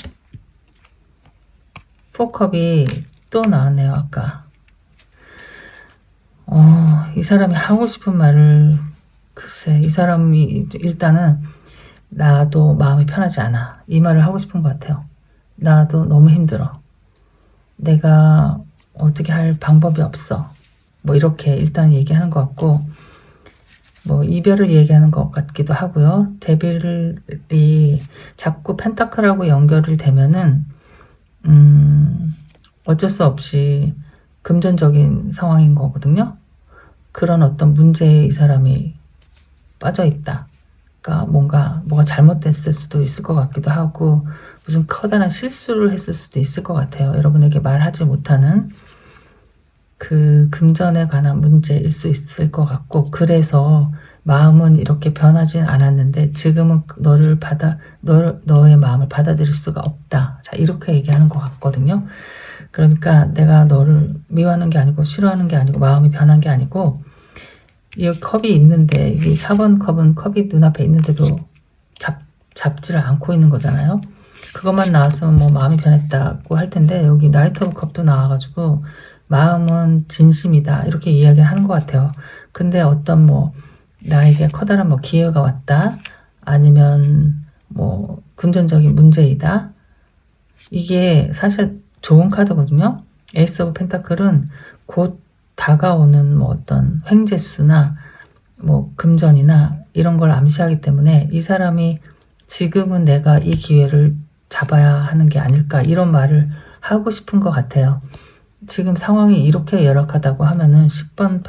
포컵이 또 나왔네요. 아까 이 사람이 하고 싶은 말을, 글쎄, 이 사람이 일단은 나도 마음이 편하지 않아, 이 말을 하고 싶은 것 같아요. 나도 너무 힘들어, 내가 어떻게 할 방법이 없어, 뭐 이렇게 일단 얘기하는 것 같고, 뭐 이별을 얘기하는 것 같기도 하고요. 데빌이 자꾸 펜타클하고 연결을 되면은 어쩔 수 없이 금전적인 상황인 거거든요. 그런 어떤 문제에 이 사람이 빠져 있다. 그러니까 뭐가 잘못됐을 수도 있을 것 같기도 하고, 무슨 커다란 실수를 했을 수도 있을 것 같아요. 여러분에게 말하지 못하는 그 금전에 관한 문제일 수 있을 것 같고, 그래서 마음은 이렇게 변하진 않았는데 지금은 너의 마음을 받아들일 수가 없다. 자, 이렇게 얘기하는 것 같거든요. 그러니까 내가 너를 미워하는 게 아니고 싫어하는 게 아니고 마음이 변한 게 아니고, 이 컵이 있는데, 이 4번 컵은 컵이 눈앞에 있는데도 잡지를 않고 있는 거잖아요. 그것만 나왔으면 뭐 마음이 변했다고 할 텐데, 여기 나이트 오브 컵도 나와가지고 마음은 진심이다, 이렇게 이야기하는 것 같아요. 근데 어떤 뭐 나에게 커다란 뭐 기회가 왔다, 아니면 뭐 금전적인 문제이다, 이게 사실 좋은 카드거든요. 에이스 오브 펜타클은 곧 다가오는 뭐 어떤 횡재수나 뭐 금전이나 이런 걸 암시하기 때문에, 이 사람이 지금은 내가 이 기회를 잡아야 하는 게 아닐까, 이런 말을 하고 싶은 것 같아요. 지금 상황이 이렇게 열악하다고 하면은 10번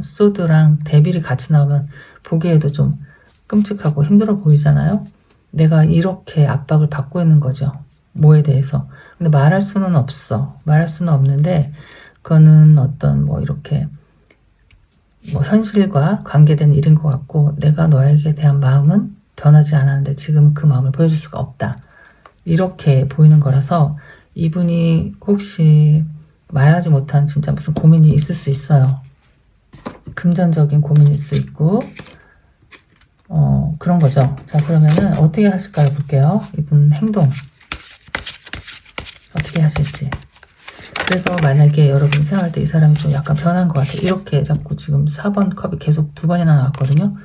소드랑 데빌이 같이 나오면 보기에도 좀 끔찍하고 힘들어 보이잖아요. 내가 이렇게 압박을 받고 있는 거죠, 뭐에 대해서. 근데 말할 수는 없는데, 그거는 어떤 뭐 이렇게 뭐 현실과 관계된 일인 것 같고, 내가 너에게 대한 마음은 변하지 않았는데 지금은 그 마음을 보여줄 수가 없다, 이렇게 보이는 거라서, 이분이 혹시 말하지 못한 진짜 무슨 고민이 있을 수 있어요. 금전적인 고민일 수 있고, 그런 거죠. 자, 그러면은 어떻게 하실까요? 볼게요. 이분 행동 어떻게 하실지. 그래서 만약에 여러분 생활할 때 이 사람이 좀 약간 변한 것 같아요. 이렇게 자꾸 지금 4번 컵이 계속 2번이나 나왔거든요.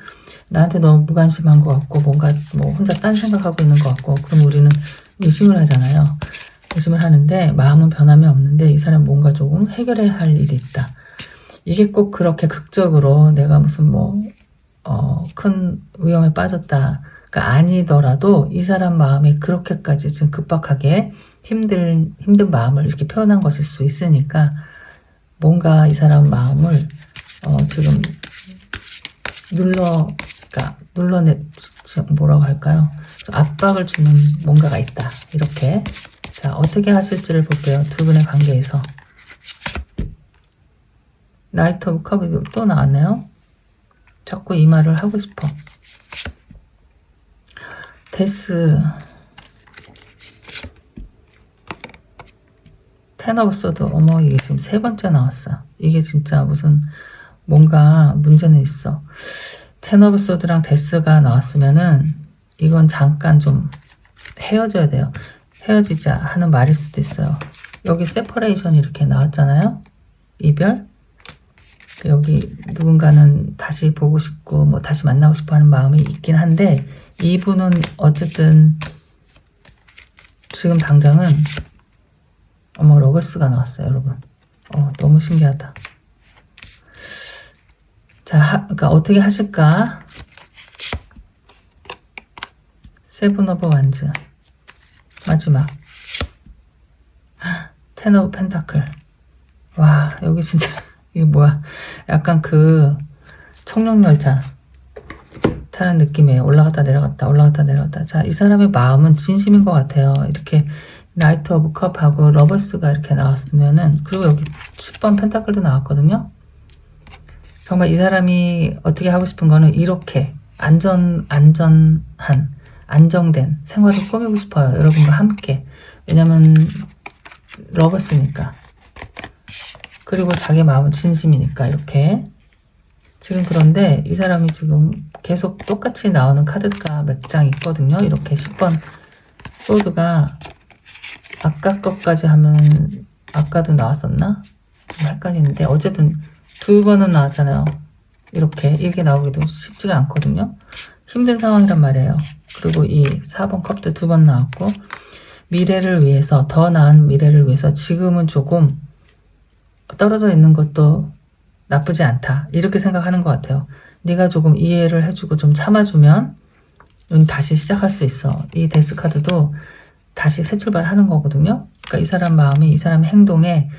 나한테 너무 무관심한 것 같고 뭔가 뭐 혼자 딴 생각하고 있는 것 같고 그럼 우리는 의심을 하잖아요. 의심을 하는데 마음은 변함이 없는데 이 사람 뭔가 조금 해결해야 할 일이 있다. 이게 꼭 그렇게 극적으로 내가 무슨 큰 위험에 빠졌다가 아니더라도 이 사람 마음이 그렇게까지 지금 급박하게 힘든 마음을 이렇게 표현한 것일 수 있으니까 뭔가 이 사람 마음을 지금 뭐라고 할까요? 좀 압박을 주는 뭔가가 있다. 이렇게. 자, 어떻게 하실지를 볼게요. 두 분의 관계에서. 나이트 오브 컵이 또 나왔네요. 자꾸 이 말을 하고 싶어. 데스. 텐 오브 소드. 어머, 이게 지금 3번째 나왔어. 이게 진짜 무슨 뭔가 문제는 있어. 텐 오브 소드랑 데스가 나왔으면은 이건 잠깐 좀 헤어져야 돼요. 헤어지자 하는 말일 수도 있어요. 여기 세퍼레이션이 이렇게 나왔잖아요. 이별. 여기 누군가는 다시 보고 싶고 뭐 다시 만나고 싶어 하는 마음이 있긴 한데 이분은 어쨌든 지금 당장은 어머 러블스가 나왔어요. 여러분. 너무 신기하다. 자, 그러니까 어떻게 하실까? 세븐 오브 완즈 마지막 텐 오브 펜타클. 와, 여기 진짜 이게 뭐야? 약간 그 청룡열차 타는 느낌이에요. 올라갔다 내려갔다 올라갔다 내려갔다. 자, 이 사람의 마음은 진심인 것 같아요. 이렇게 나이트 오브 컵하고 러버스가 이렇게 나왔으면은, 그리고 여기 10번 펜타클도 나왔거든요. 정말 이 사람이 어떻게 하고 싶은 거는 이렇게 안정된 생활을 꾸미고 싶어요. 여러분과 함께. 왜냐면 러버스니까. 그리고 자기 마음은 진심이니까. 이렇게 지금. 그런데 이 사람이 지금 계속 똑같이 나오는 카드가 몇 장 있거든요. 이렇게 10번 소드가 아까 것까지 하면 아까도 나왔었나? 좀 헷갈리는데 어쨌든 2번은 나왔잖아요. 이게 나오기도 쉽지가 않거든요. 힘든 상황이란 말이에요. 그리고 이 4번 컵도 2번 나왔고, 미래를 위해서, 더 나은 미래를 위해서 지금은 조금 떨어져 있는 것도 나쁘지 않다. 이렇게 생각하는 것 같아요. 네가 조금 이해를 해주고 좀 참아주면 다시 시작할 수 있어. 이 데스 카드도 다시 새 출발하는 거거든요. 그러니까 이 사람 마음이, 이 사람의 행동에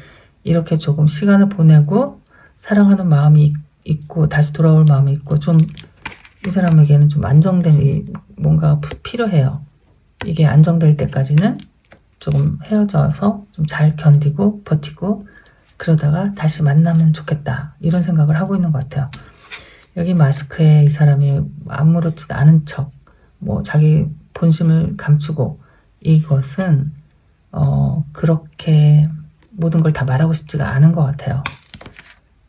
이렇게 조금 시간을 보내고 사랑하는 마음이 있고 다시 돌아올 마음이 있고, 좀 이 사람에게는 좀 안정된 뭔가 필요해요. 이게 안정될 때까지는 조금 헤어져서 좀 잘 견디고 버티고 그러다가 다시 만나면 좋겠다. 이런 생각을 하고 있는 것 같아요. 여기 마스크에 이 사람이 아무렇지도 않은 척, 뭐 자기 본심을 감추고, 이것은 그렇게 모든 걸 다 말하고 싶지가 않은 것 같아요.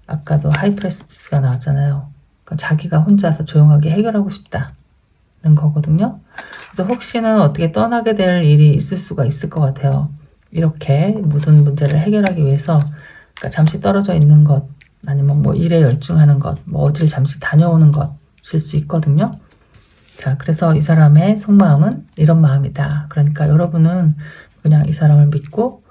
아까도 하이프레스티스가 나왔잖아요. 그러니까 자기가 혼자서 조용하게 해결하고 싶다는 거거든요. 그래서 혹시는 어떻게 떠나게 될 일이 있을 수가 있을 것 같아요. 이렇게 모든 문제를 해결하기 위해서, 그러니까 잠시 떨어져 있는 것, 아니면 뭐 일에 열중하는 것, 뭐 어디를 잠시 다녀오는 것일 수 있거든요. 자, 그래서 이 사람의 속마음은 이런 마음이다. 그러니까 여러분은 그냥 이 사람을 믿고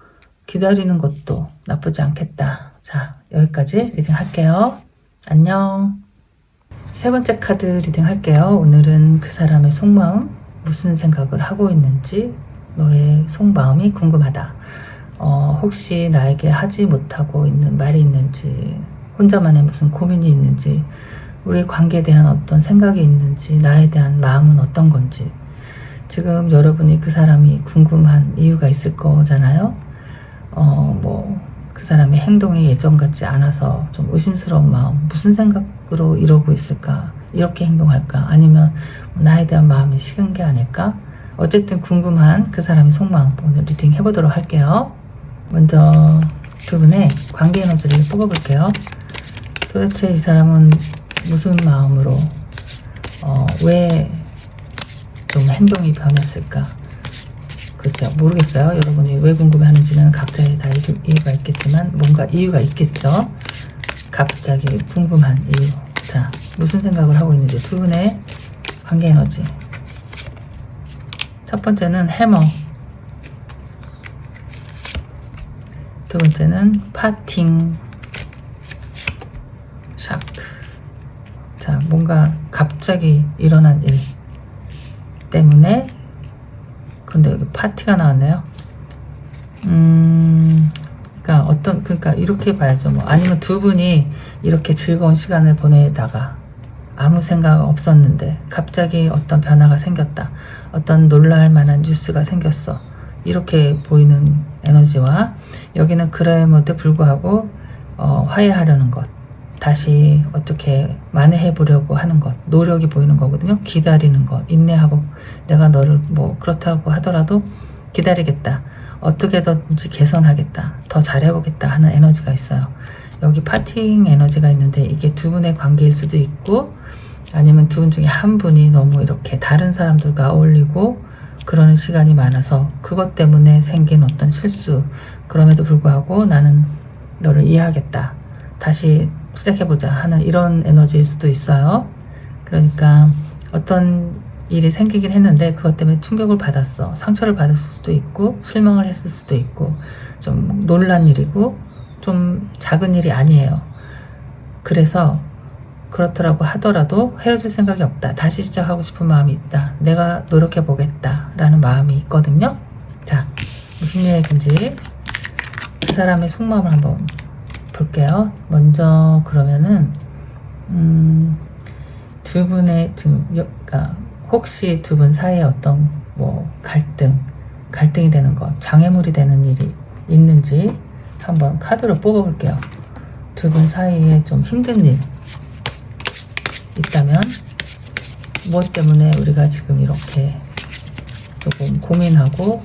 기다리는 것도 나쁘지 않겠다. 자, 여기까지 리딩 할게요. 안녕. 3번째 카드 리딩 할게요. 오늘은 그 사람의 속마음, 무슨 생각을 하고 있는지, 너의 속마음이 궁금하다. 혹시 나에게 하지 못하고 있는 말이 있는지, 혼자만의 무슨 고민이 있는지, 우리 관계에 대한 어떤 생각이 있는지, 나에 대한 마음은 어떤 건지. 지금 여러분이 그 사람이 궁금한 이유가 있을 거잖아요. 그 사람의 행동이 예전 같지 않아서 좀 의심스러운 마음, 무슨 생각으로 이러고 있을까, 이렇게 행동할까, 아니면 나에 대한 마음이 식은 게 아닐까. 어쨌든 궁금한 그 사람의 속마음 오늘 리딩 해보도록 할게요. 먼저 두 분의 관계 에너지를 뽑아볼게요. 도대체 이 사람은 무슨 마음으로 왜 좀 행동이 변했을까? 글쎄요, 모르겠어요. 여러분이 왜 궁금해하는지는 각자의 다 이유가 있겠지만 뭔가 이유가 있겠죠. 갑자기 궁금한 이유. 자, 무슨 생각을 하고 있는지 두 분의 관계 에너지. 첫 번째는 해머, 두 번째는 파팅, 샤크. 자, 뭔가 갑자기 일어난 일 때문에, 그런데 여기 파티가 나왔네요. 그러니까 이렇게 봐야죠. 뭐 아니면 두 분이 이렇게 즐거운 시간을 보내다가 아무 생각 없었는데 갑자기 어떤 변화가 생겼다. 어떤 놀랄 만한 뉴스가 생겼어. 이렇게 보이는 에너지와, 여기는 그럼에도 불구하고 화해하려는 것, 다시 어떻게 만회해 보려고 하는 것, 노력이 보이는 거거든요. 기다리는 것, 인내하고, 내가 너를 뭐 그렇다고 하더라도 기다리겠다, 어떻게든지 개선하겠다, 더 잘해보겠다 하는 에너지가 있어요. 여기 파팅 에너지가 있는데, 이게 두 분의 관계일 수도 있고, 아니면 두 분 중에 한 분이 너무 이렇게 다른 사람들과 어울리고 그러는 시간이 많아서 그것 때문에 생긴 어떤 실수, 그럼에도 불구하고 나는 너를 이해하겠다, 다시 시작해보자 하는 이런 에너지일 수도 있어요. 그러니까 어떤 일이 생기긴 했는데 그것 때문에 충격을 받았어, 상처를 받았을 수도 있고, 실망을 했을 수도 있고, 좀 놀란 일이고 좀 작은 일이 아니에요. 그래서 그렇더라고 하더라도 헤어질 생각이 없다, 다시 시작하고 싶은 마음이 있다, 내가 노력해 보겠다 라는 마음이 있거든요. 자, 무슨 얘기인지 그 사람의 속마음을 한번 볼게요. 먼저 그러면은 두 분의 지금, 그러니까 혹시 두 분 사이에 어떤 뭐 갈등이 되는 것, 장애물이 되는 일이 있는지 한번 카드로 뽑아 볼게요. 두 분 사이에 좀 힘든 일 있다면, 무엇 때문에 우리가 지금 이렇게 조금 고민하고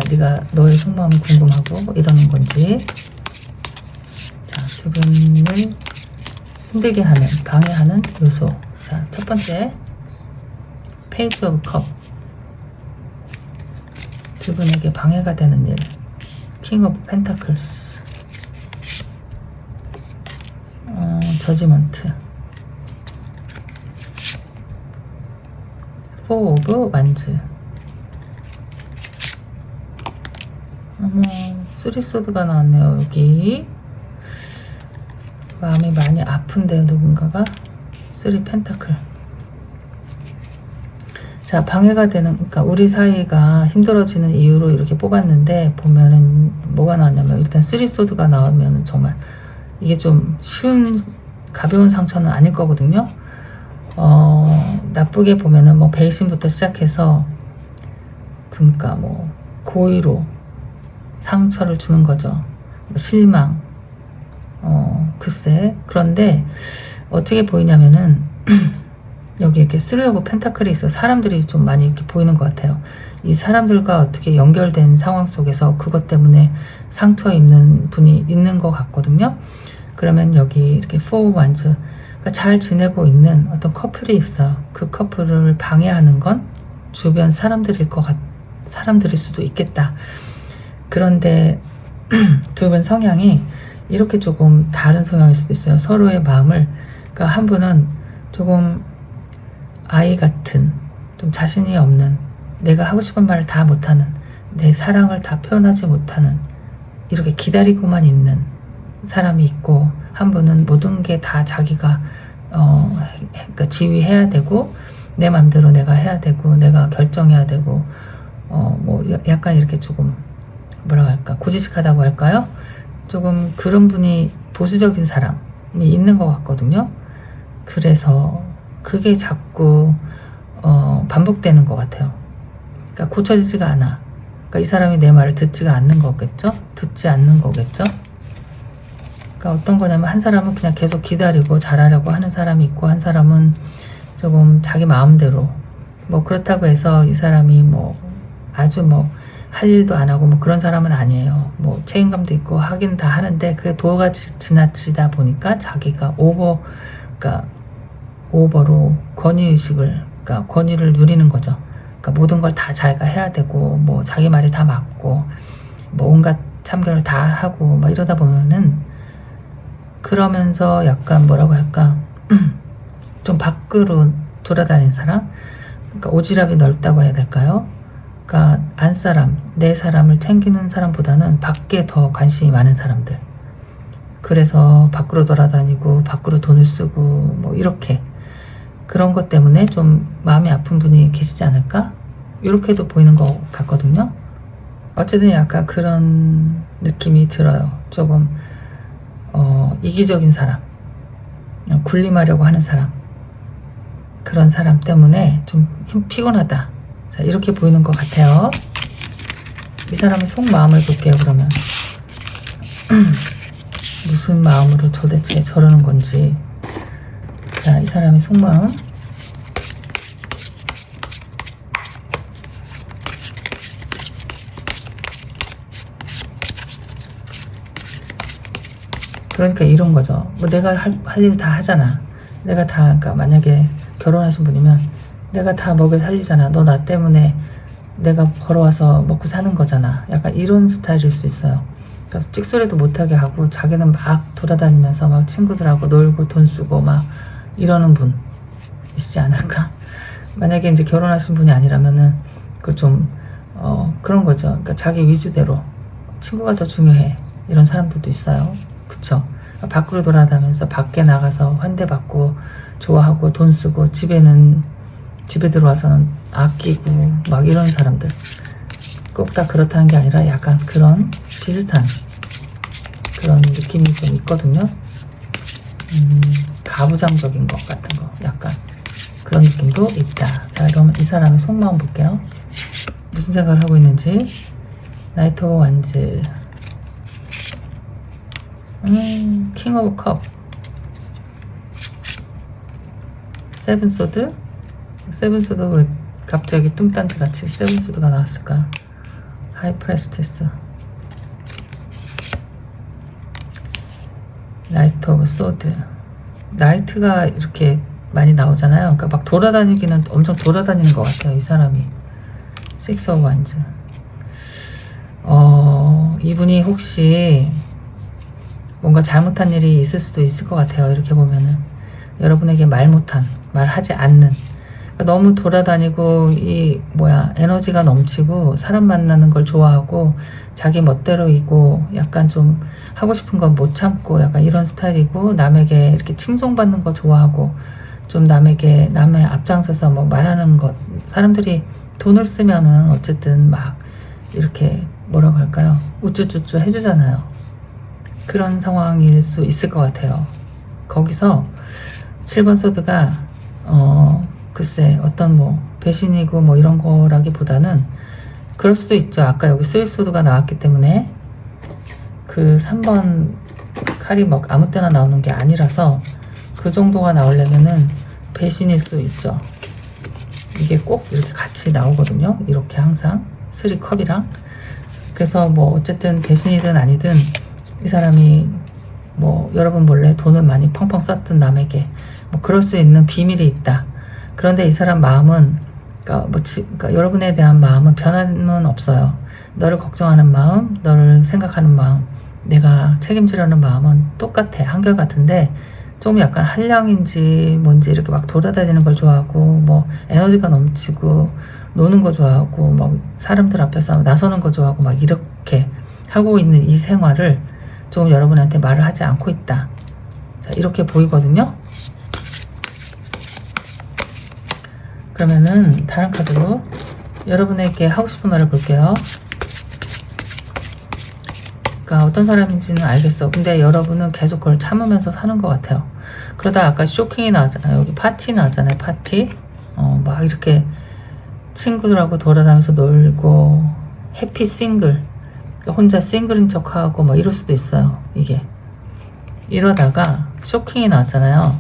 네가 너의 속마음이 궁금하고 이러는 건지. 자, 두 분을 힘들게 하는, 방해하는 요소. 자, 첫 번째 페이지 오브 컵, 두 분에게 방해가 되는 일. 킹 오브 펜타클스, 저지먼트, 포 오브 완즈. 쓰리 소드가 나왔네요. 여기 마음이 많이 아픈데요, 누군가가. 쓰리 펜타클. 자, 방해가 되는, 그러니까 우리 사이가 힘들어지는 이유로 이렇게 뽑았는데, 보면은 뭐가 나왔냐면, 일단 쓰리 소드가 나오면은 정말 이게 좀 쉬운 가벼운 상처는 아닐 거거든요. 나쁘게 보면은 뭐 배신부터 시작해서, 그러니까 뭐 고의로 상처를 주는 거죠. 뭐 실망, 글쎄. 그런데 어떻게 보이냐면은 여기 이렇게 쓰리 오브 펜타클이 있어 사람들이 좀 많이 이렇게 보이는 것 같아요. 이 사람들과 어떻게 연결된 상황 속에서 그것 때문에 상처 입는 분이 있는 것 같거든요. 그러면 여기 이렇게 포 오브 완즈, 그러니까 잘 지내고 있는 어떤 커플이 있어요. 그 커플을 방해하는 건 주변 사람들일 수도 있겠다. 그런데 두 분 성향이 이렇게 조금 다른 성향일 수도 있어요. 서로의 마음을, 그러니까 한 분은 조금 아이 같은, 좀 자신이 없는, 내가 하고 싶은 말을 다 못하는, 내 사랑을 다 표현하지 못하는, 이렇게 기다리고만 있는 사람이 있고, 한 분은 모든 게 다 자기가 그러니까 지휘해야 되고, 내 맘대로 내가 해야 되고, 내가 결정해야 되고, 뭐 약간 이렇게 조금 뭐라고 할까, 고지식하다고 할까요? 조금 그런 분이, 보수적인 사람이 있는 것 같거든요. 그래서 그게 자꾸 반복되는 것 같아요. 그러니까 고쳐지지가 않아. 그러니까 이 사람이 내 말을 듣지 않는 거겠죠? 그러니까 어떤 거냐면, 한 사람은 그냥 계속 기다리고 잘하려고 하는 사람이 있고, 한 사람은 조금 자기 마음대로, 뭐 그렇다고 해서 이 사람이 뭐 아주 뭐 할 일도 안 하고 뭐 그런 사람은 아니에요. 뭐 책임감도 있고 하긴 다 하는데, 그게 도가 지나치다 보니까 자기가 그러니까 오버로 권위의식을, 그러니까 권위를 누리는 거죠. 그러니까 모든 걸 다 자기가 해야 되고, 뭐 자기 말이 다 맞고, 뭐 온갖 참견을 다 하고, 막 이러다 보면은, 그러면서 약간 뭐라고 할까, 좀 밖으로 돌아다니는 사람, 그러니까 오지랖이 넓다고 해야 될까요? 그러니까 안사람, 내 사람을 챙기는 사람보다는 밖에 더 관심이 많은 사람들. 그래서 밖으로 돌아다니고 밖으로 돈을 쓰고 뭐 이렇게 그런 것 때문에 좀 마음이 아픈 분이 계시지 않을까? 이렇게도 보이는 것 같거든요. 어쨌든 약간 그런 느낌이 들어요. 조금 이기적인 사람, 군림하려고 하는 사람, 그런 사람 때문에 좀 피곤하다. 자, 이렇게 보이는 것 같아요. 이 사람의 속마음을 볼게요. 그러면 무슨 마음으로 도대체 저러는 건지. 자, 이 사람의 속마음. 그러니까 이런 거죠. 뭐 내가 할 일 다 하잖아. 내가 다, 그러니까 만약에 결혼하신 분이면 내가 다 먹여 살리잖아. 너 나 때문에 내가 벌어와서 먹고 사는 거잖아. 약간 이런 스타일일 수 있어요. 그러니까 찍소리도 못하게 하고 자기는 막 돌아다니면서 막 친구들하고 놀고 돈 쓰고 막 이러는 분이시지 않을까? 만약에 이제 결혼하신 분이 아니라면은 그 좀 그런 거죠. 그러니까 자기 위주대로 친구가 더 중요해. 이런 사람들도 있어요. 그쵸? 밖으로 돌아다니면서 밖에 나가서 환대받고 좋아하고 돈 쓰고 집에 들어와서는 아끼고 막 이런 사람들. 꼭 다 그렇다는 게 아니라 약간 그런 비슷한 그런 느낌이 좀 있거든요. 가부장적인 것 같은 거 약간 그런 느낌도 있다. 자, 그러면 이 사람의 속마음 볼게요. 무슨 생각을 하고 있는지. 나이트 오브 완즈, 킹 오브 컵, 세븐 소드. 세븐 소드 왜 갑자기 뚱딴지 같이 세븐 소드가 나왔을까? 하이 프레스테스, 나이트 오브 소드. 나이트가 이렇게 많이 나오잖아요. 그러니까 막 돌아다니기는 엄청 돌아다니는 것 같아요, 이 사람이. 식스 오브 완즈. 이분이 혹시 뭔가 잘못한 일이 있을 수도 있을 것 같아요. 이렇게 보면은 여러분에게 말하지 않는, 그러니까 너무 돌아다니고 에너지가 넘치고 사람 만나는 걸 좋아하고 자기 멋대로이고 약간 좀 하고 싶은 건 못 참고 약간 이런 스타일이고, 남에게 이렇게 칭송받는 거 좋아하고 좀 남의 앞장서서 뭐 말하는 것. 사람들이 돈을 쓰면은 어쨌든 막 이렇게 뭐라고 할까요? 우쭈쭈쭈 해주잖아요. 그런 상황일 수 있을 것 같아요. 거기서 7번 소드가 글쎄 어떤 뭐 배신이고 뭐 이런 거라기보다는 그럴 수도 있죠. 아까 여기 3 소드가 나왔기 때문에 그 3번 칼이 막 아무 때나 나오는 게 아니라서 그 정도가 나오려면은 배신일 수 있죠. 이게 꼭 이렇게 같이 나오거든요. 이렇게 항상 3컵이랑. 그래서 뭐 어쨌든 배신이든 아니든 이 사람이 뭐 여러분 몰래 돈을 많이 펑펑 썼던 남에게 뭐 그럴 수 있는 비밀이 있다. 그런데 이 사람 마음은 그러니까 여러분에 대한 마음은 변함은 없어요. 너를 걱정하는 마음, 너를 생각하는 마음, 내가 책임지려는 마음은 똑같아. 한결같은데 좀 약간 한량인지 뭔지 이렇게 막 돌아다니는 걸 좋아하고 뭐 에너지가 넘치고 노는 거 좋아하고 막 사람들 앞에서 나서는 거 좋아하고 막 이렇게 하고 있는 이 생활을 조금 여러분한테 말을 하지 않고 있다. 자, 이렇게 보이거든요. 그러면은 다른 카드로 여러분에게 하고 싶은 말을 볼게요. 그러니까 어떤 사람인지는 알겠어. 근데 여러분은 계속 그걸 참으면서 사는 것 같아요. 그러다 아까 쇼킹이 나왔잖아요. 여기 파티 나왔잖아요. 파티. 막 이렇게 친구들하고 돌아다니면서 놀고 해피 싱글, 혼자 싱글인 척하고 막 이럴 수도 있어요. 이게 이러다가 쇼킹이 나왔잖아요.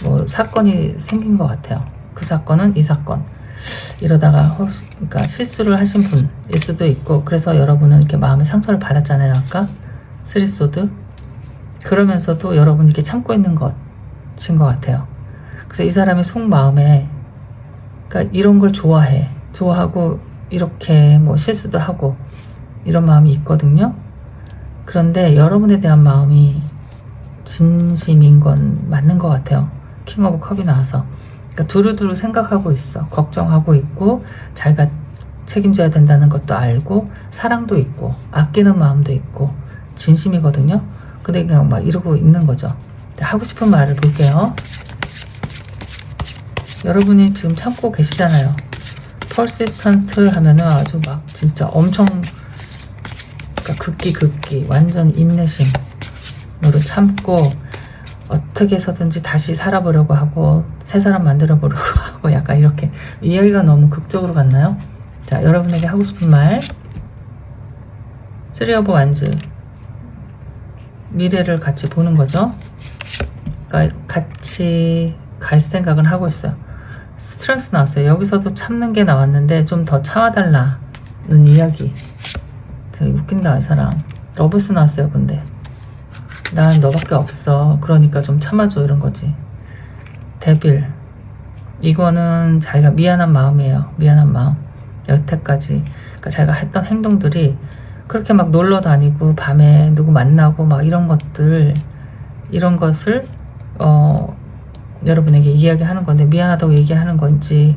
뭐 사건이 생긴 것 같아요. 그 사건은 이 사건. 이러다가 그러니까 실수를 하신 분일 수도 있고, 그래서 여러분은 이렇게 마음의 상처를 받았잖아요. 아까 3 소드. 그러면서도 여러분이 이렇게 참고 있는 것인 것 같아요. 그래서 이 사람의 속마음에 그러니까 이런 걸 좋아하고 이렇게 뭐 실수도 하고 이런 마음이 있거든요. 그런데 여러분에 대한 마음이 진심인 건 맞는 것 같아요. 킹 오브 컵이 나와서. 그러니까 두루두루 생각하고 있어. 걱정하고 있고 자기가 책임져야 된다는 것도 알고 사랑도 있고 아끼는 마음도 있고 진심이거든요. 근데 그냥 막 이러고 있는 거죠. 하고 싶은 말을 볼게요. 여러분이 지금 참고 계시잖아요. 퍼시스턴트 하면은 아주 막 진짜 엄청 그러니까 극기 완전 인내심 너를 참고 어떻게 해서든지 다시 살아보려고 하고 새 사람 만들어 보려고 하고 약간 이렇게 이야기가 너무 극적으로 갔나요? 자, 여러분에게 하고 싶은 말 쓰리 오브 완즈 미래를 같이 보는 거죠. 그러니까 같이 갈 생각은 하고 있어요. 스트렝스 나왔어요. 여기서도 참는 게 나왔는데 좀 더 참아달라는 이야기. 되게 웃긴다 이 사람. 러브스 나왔어요. 근데 난 너밖에 없어. 그러니까 좀 참아줘 이런 거지. 데빌. 이거는 자기가 미안한 마음이에요. 미안한 마음. 여태까지 그러니까 자기가 했던 행동들이 그렇게 막 놀러 다니고 밤에 누구 만나고 막 이런 것을 여러분에게 이야기하는 건데 미안하다고 얘기하는 건지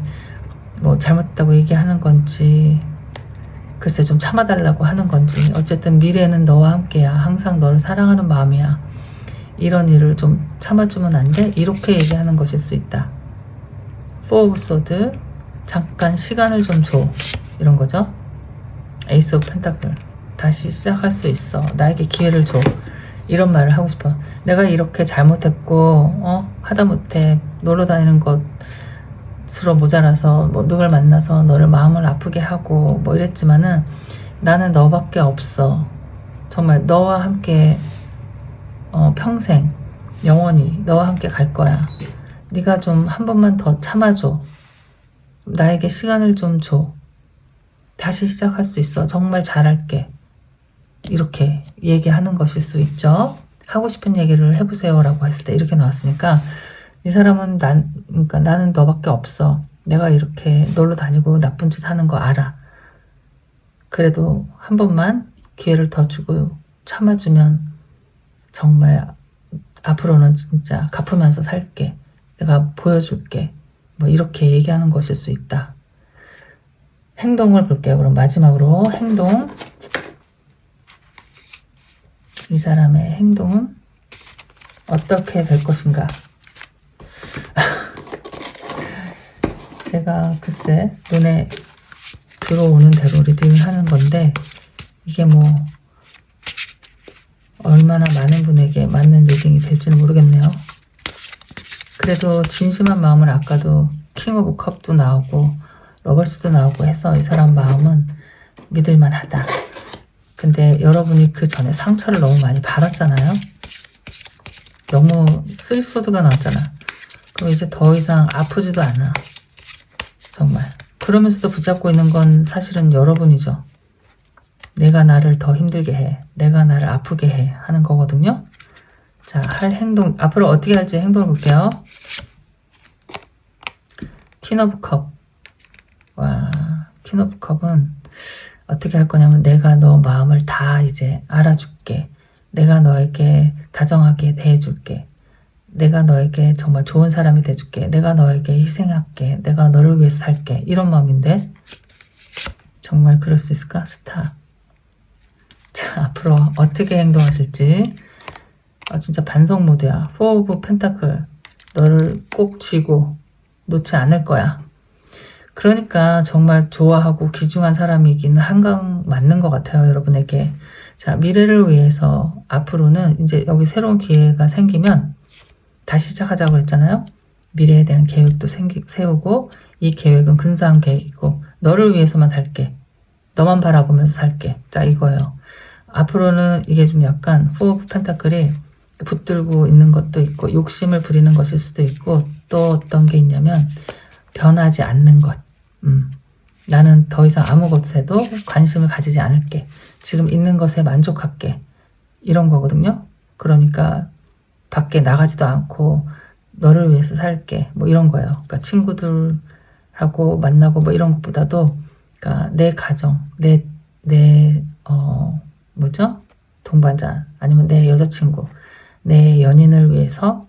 뭐 잘못했다고 얘기하는 건지 글쎄 좀 참아달라고 하는 건지 어쨌든 미래는 너와 함께야. 항상 너를 사랑하는 마음이야. 이런 일을 좀 참아주면 안 돼? 이렇게 얘기하는 것일 수 있다. 포 오브 소드 잠깐 시간을 좀 줘. 이런 거죠. 에이스 오브 펜타클 다시 시작할 수 있어. 나에게 기회를 줘. 이런 말을 하고 싶어. 내가 이렇게 잘못했고 하다못해 놀러 다니는 것으로 모자라서 뭐 누굴 만나서 너를 마음을 아프게 하고 뭐 이랬지만은 나는 너밖에 없어. 정말 너와 함께 평생 영원히 너와 함께 갈 거야. 네가 좀 한 번만 더 참아줘. 나에게 시간을 좀 줘. 다시 시작할 수 있어. 정말 잘할게. 이렇게 얘기하는 것일 수 있죠. 하고 싶은 얘기를 해보세요 라고 했을 때 이렇게 나왔으니까 이 사람은 그러니까 나는 너밖에 없어. 내가 이렇게 놀러 다니고 나쁜 짓 하는 거 알아. 그래도 한 번만 기회를 더 주고 참아주면 정말 앞으로는 진짜 갚으면서 살게. 내가 보여줄게. 뭐 이렇게 얘기하는 것일 수 있다. 행동을 볼게요. 그럼 마지막으로 행동. 이 사람의 행동은 어떻게 될 것인가? 제가 글쎄 눈에 들어오는 대로 리딩을 하는 건데 이게 뭐 얼마나 많은 분에게 맞는 리딩이 될지는 모르겠네요. 그래도 진심한 마음을 아까도 킹 오브 컵도 나오고 러버스도 나오고 해서 이 사람 마음은 믿을만 하다. 근데 여러분이 그 전에 상처를 너무 많이 받았잖아요. 너무 쓰리소드가 나왔잖아. 그럼 이제 더 이상 아프지도 않아. 정말. 그러면서도 붙잡고 있는 건 사실은 여러분이죠. 내가 나를 더 힘들게 해. 내가 나를 아프게 해. 하는 거거든요. 자, 할 행동. 앞으로 어떻게 할지 행동을 볼게요. 퀸 오브 컵. 와, 퀸 오브 컵은 어떻게 할 거냐면 내가 너 마음을 다 이제 알아줄게. 내가 너에게 다정하게 대해줄게. 내가 너에게 정말 좋은 사람이 돼줄게. 내가 너에게 희생할게. 내가 너를 위해서 살게. 이런 마음인데 정말 그럴 수 있을까? 스타. 자, 앞으로 어떻게 행동하실지 진짜 반성 모드야. 포 오브 펜타클 너를 꼭 쥐고 놓지 않을 거야. 그러니까 정말 좋아하고 귀중한 사람이긴 한강 맞는 것 같아요. 여러분에게. 자, 미래를 위해서 앞으로는 이제 여기 새로운 기회가 생기면 다시 시작하자고 했잖아요. 미래에 대한 계획도 세우고 이 계획은 근사한 계획이고 너를 위해서만 살게. 너만 바라보면서 살게. 자, 이거예요. 앞으로는 이게 좀 약간 포 오브 펜타클이 붙들고 있는 것도 있고 욕심을 부리는 것일 수도 있고 또 어떤 게 있냐면 변하지 않는 것. 나는 더 이상 아무 것에도 관심을 가지지 않을게. 지금 있는 것에 만족할게. 이런 거거든요. 그러니까 밖에 나가지도 않고 너를 위해서 살게. 뭐 이런 거예요. 그러니까 친구들하고 만나고 뭐 이런 것보다도 그러니까 내 가정, 뭐죠? 동반자 아니면 내 여자친구, 내 연인을 위해서만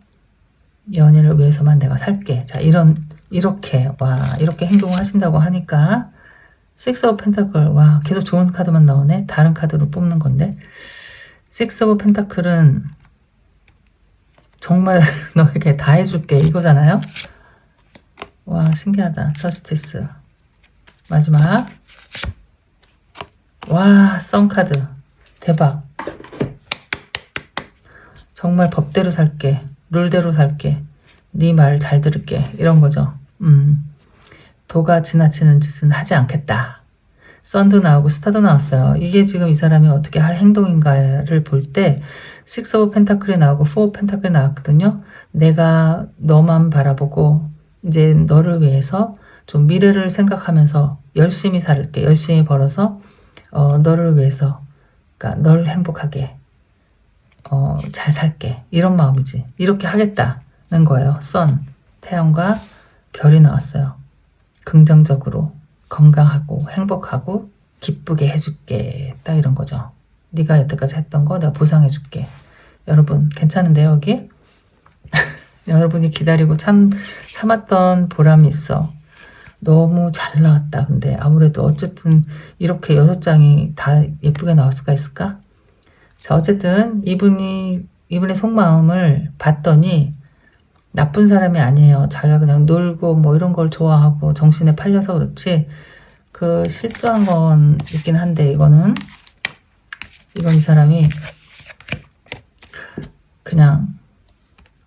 내가 살게. 자, 이런 이렇게 이렇게 행동을 하신다고 하니까 식스 오브 펜타클, 와 계속 좋은 카드만 나오네. 다른 카드로 뽑는 건데 식스 오브 펜타클은 정말 너에게 다 해줄게 이거잖아요. 와 신기하다. 저스티스 마지막. 와 선 카드 대박. 정말 법대로 살게, 룰대로 살게, 네 말 잘 들을게, 이런 거죠. 도가 지나치는 짓은 하지 않겠다. 선도 나오고 스타도 나왔어요. 이게 지금 이 사람이 어떻게 할 행동인가를 볼 때 식스 오브 펜타클이 나오고 포 오브 펜타클이 나왔거든요. 내가 너만 바라보고 이제 너를 위해서 좀 미래를 생각하면서 열심히 살게, 열심히 벌어서 너를 위해서, 그러니까 널 행복하게 잘 살게, 이런 마음이지. 이렇게 하겠다는 거예요. 선, 태양과 별이 나왔어요. 긍정적으로 건강하고 행복하고 기쁘게 해줄게, 딱 이런 거죠. 네가 여태까지 했던 거 내가 보상해줄게. 여러분 괜찮은데요 여기? 여러분이 기다리고 참았던 보람이 있어. 너무 잘 나왔다. 근데 아무래도 어쨌든 이렇게 6장이 다 예쁘게 나올 수가 있을까? 자, 어쨌든 이분의 속마음을 봤더니 나쁜 사람이 아니에요. 자기가 그냥 놀고 뭐 이런 걸 좋아하고 정신에 팔려서 그렇지, 그 실수한 건 있긴 한데, 이건 이 사람이 그냥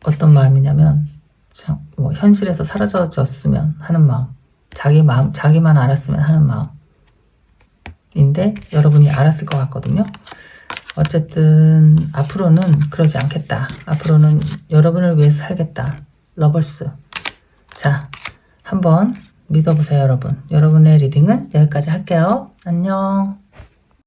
어떤 마음이냐면 뭐 현실에서 사라져졌으면 하는 마음, 자기만 알았으면 하는 마음인데 여러분이 알았을 것 같거든요. 어쨌든 앞으로는 그러지 않겠다. 앞으로는 여러분을 위해서 살겠다. 러버스. 자, 한번 믿어보세요 여러분. 여러분의 리딩은 여기까지 할게요. 안녕.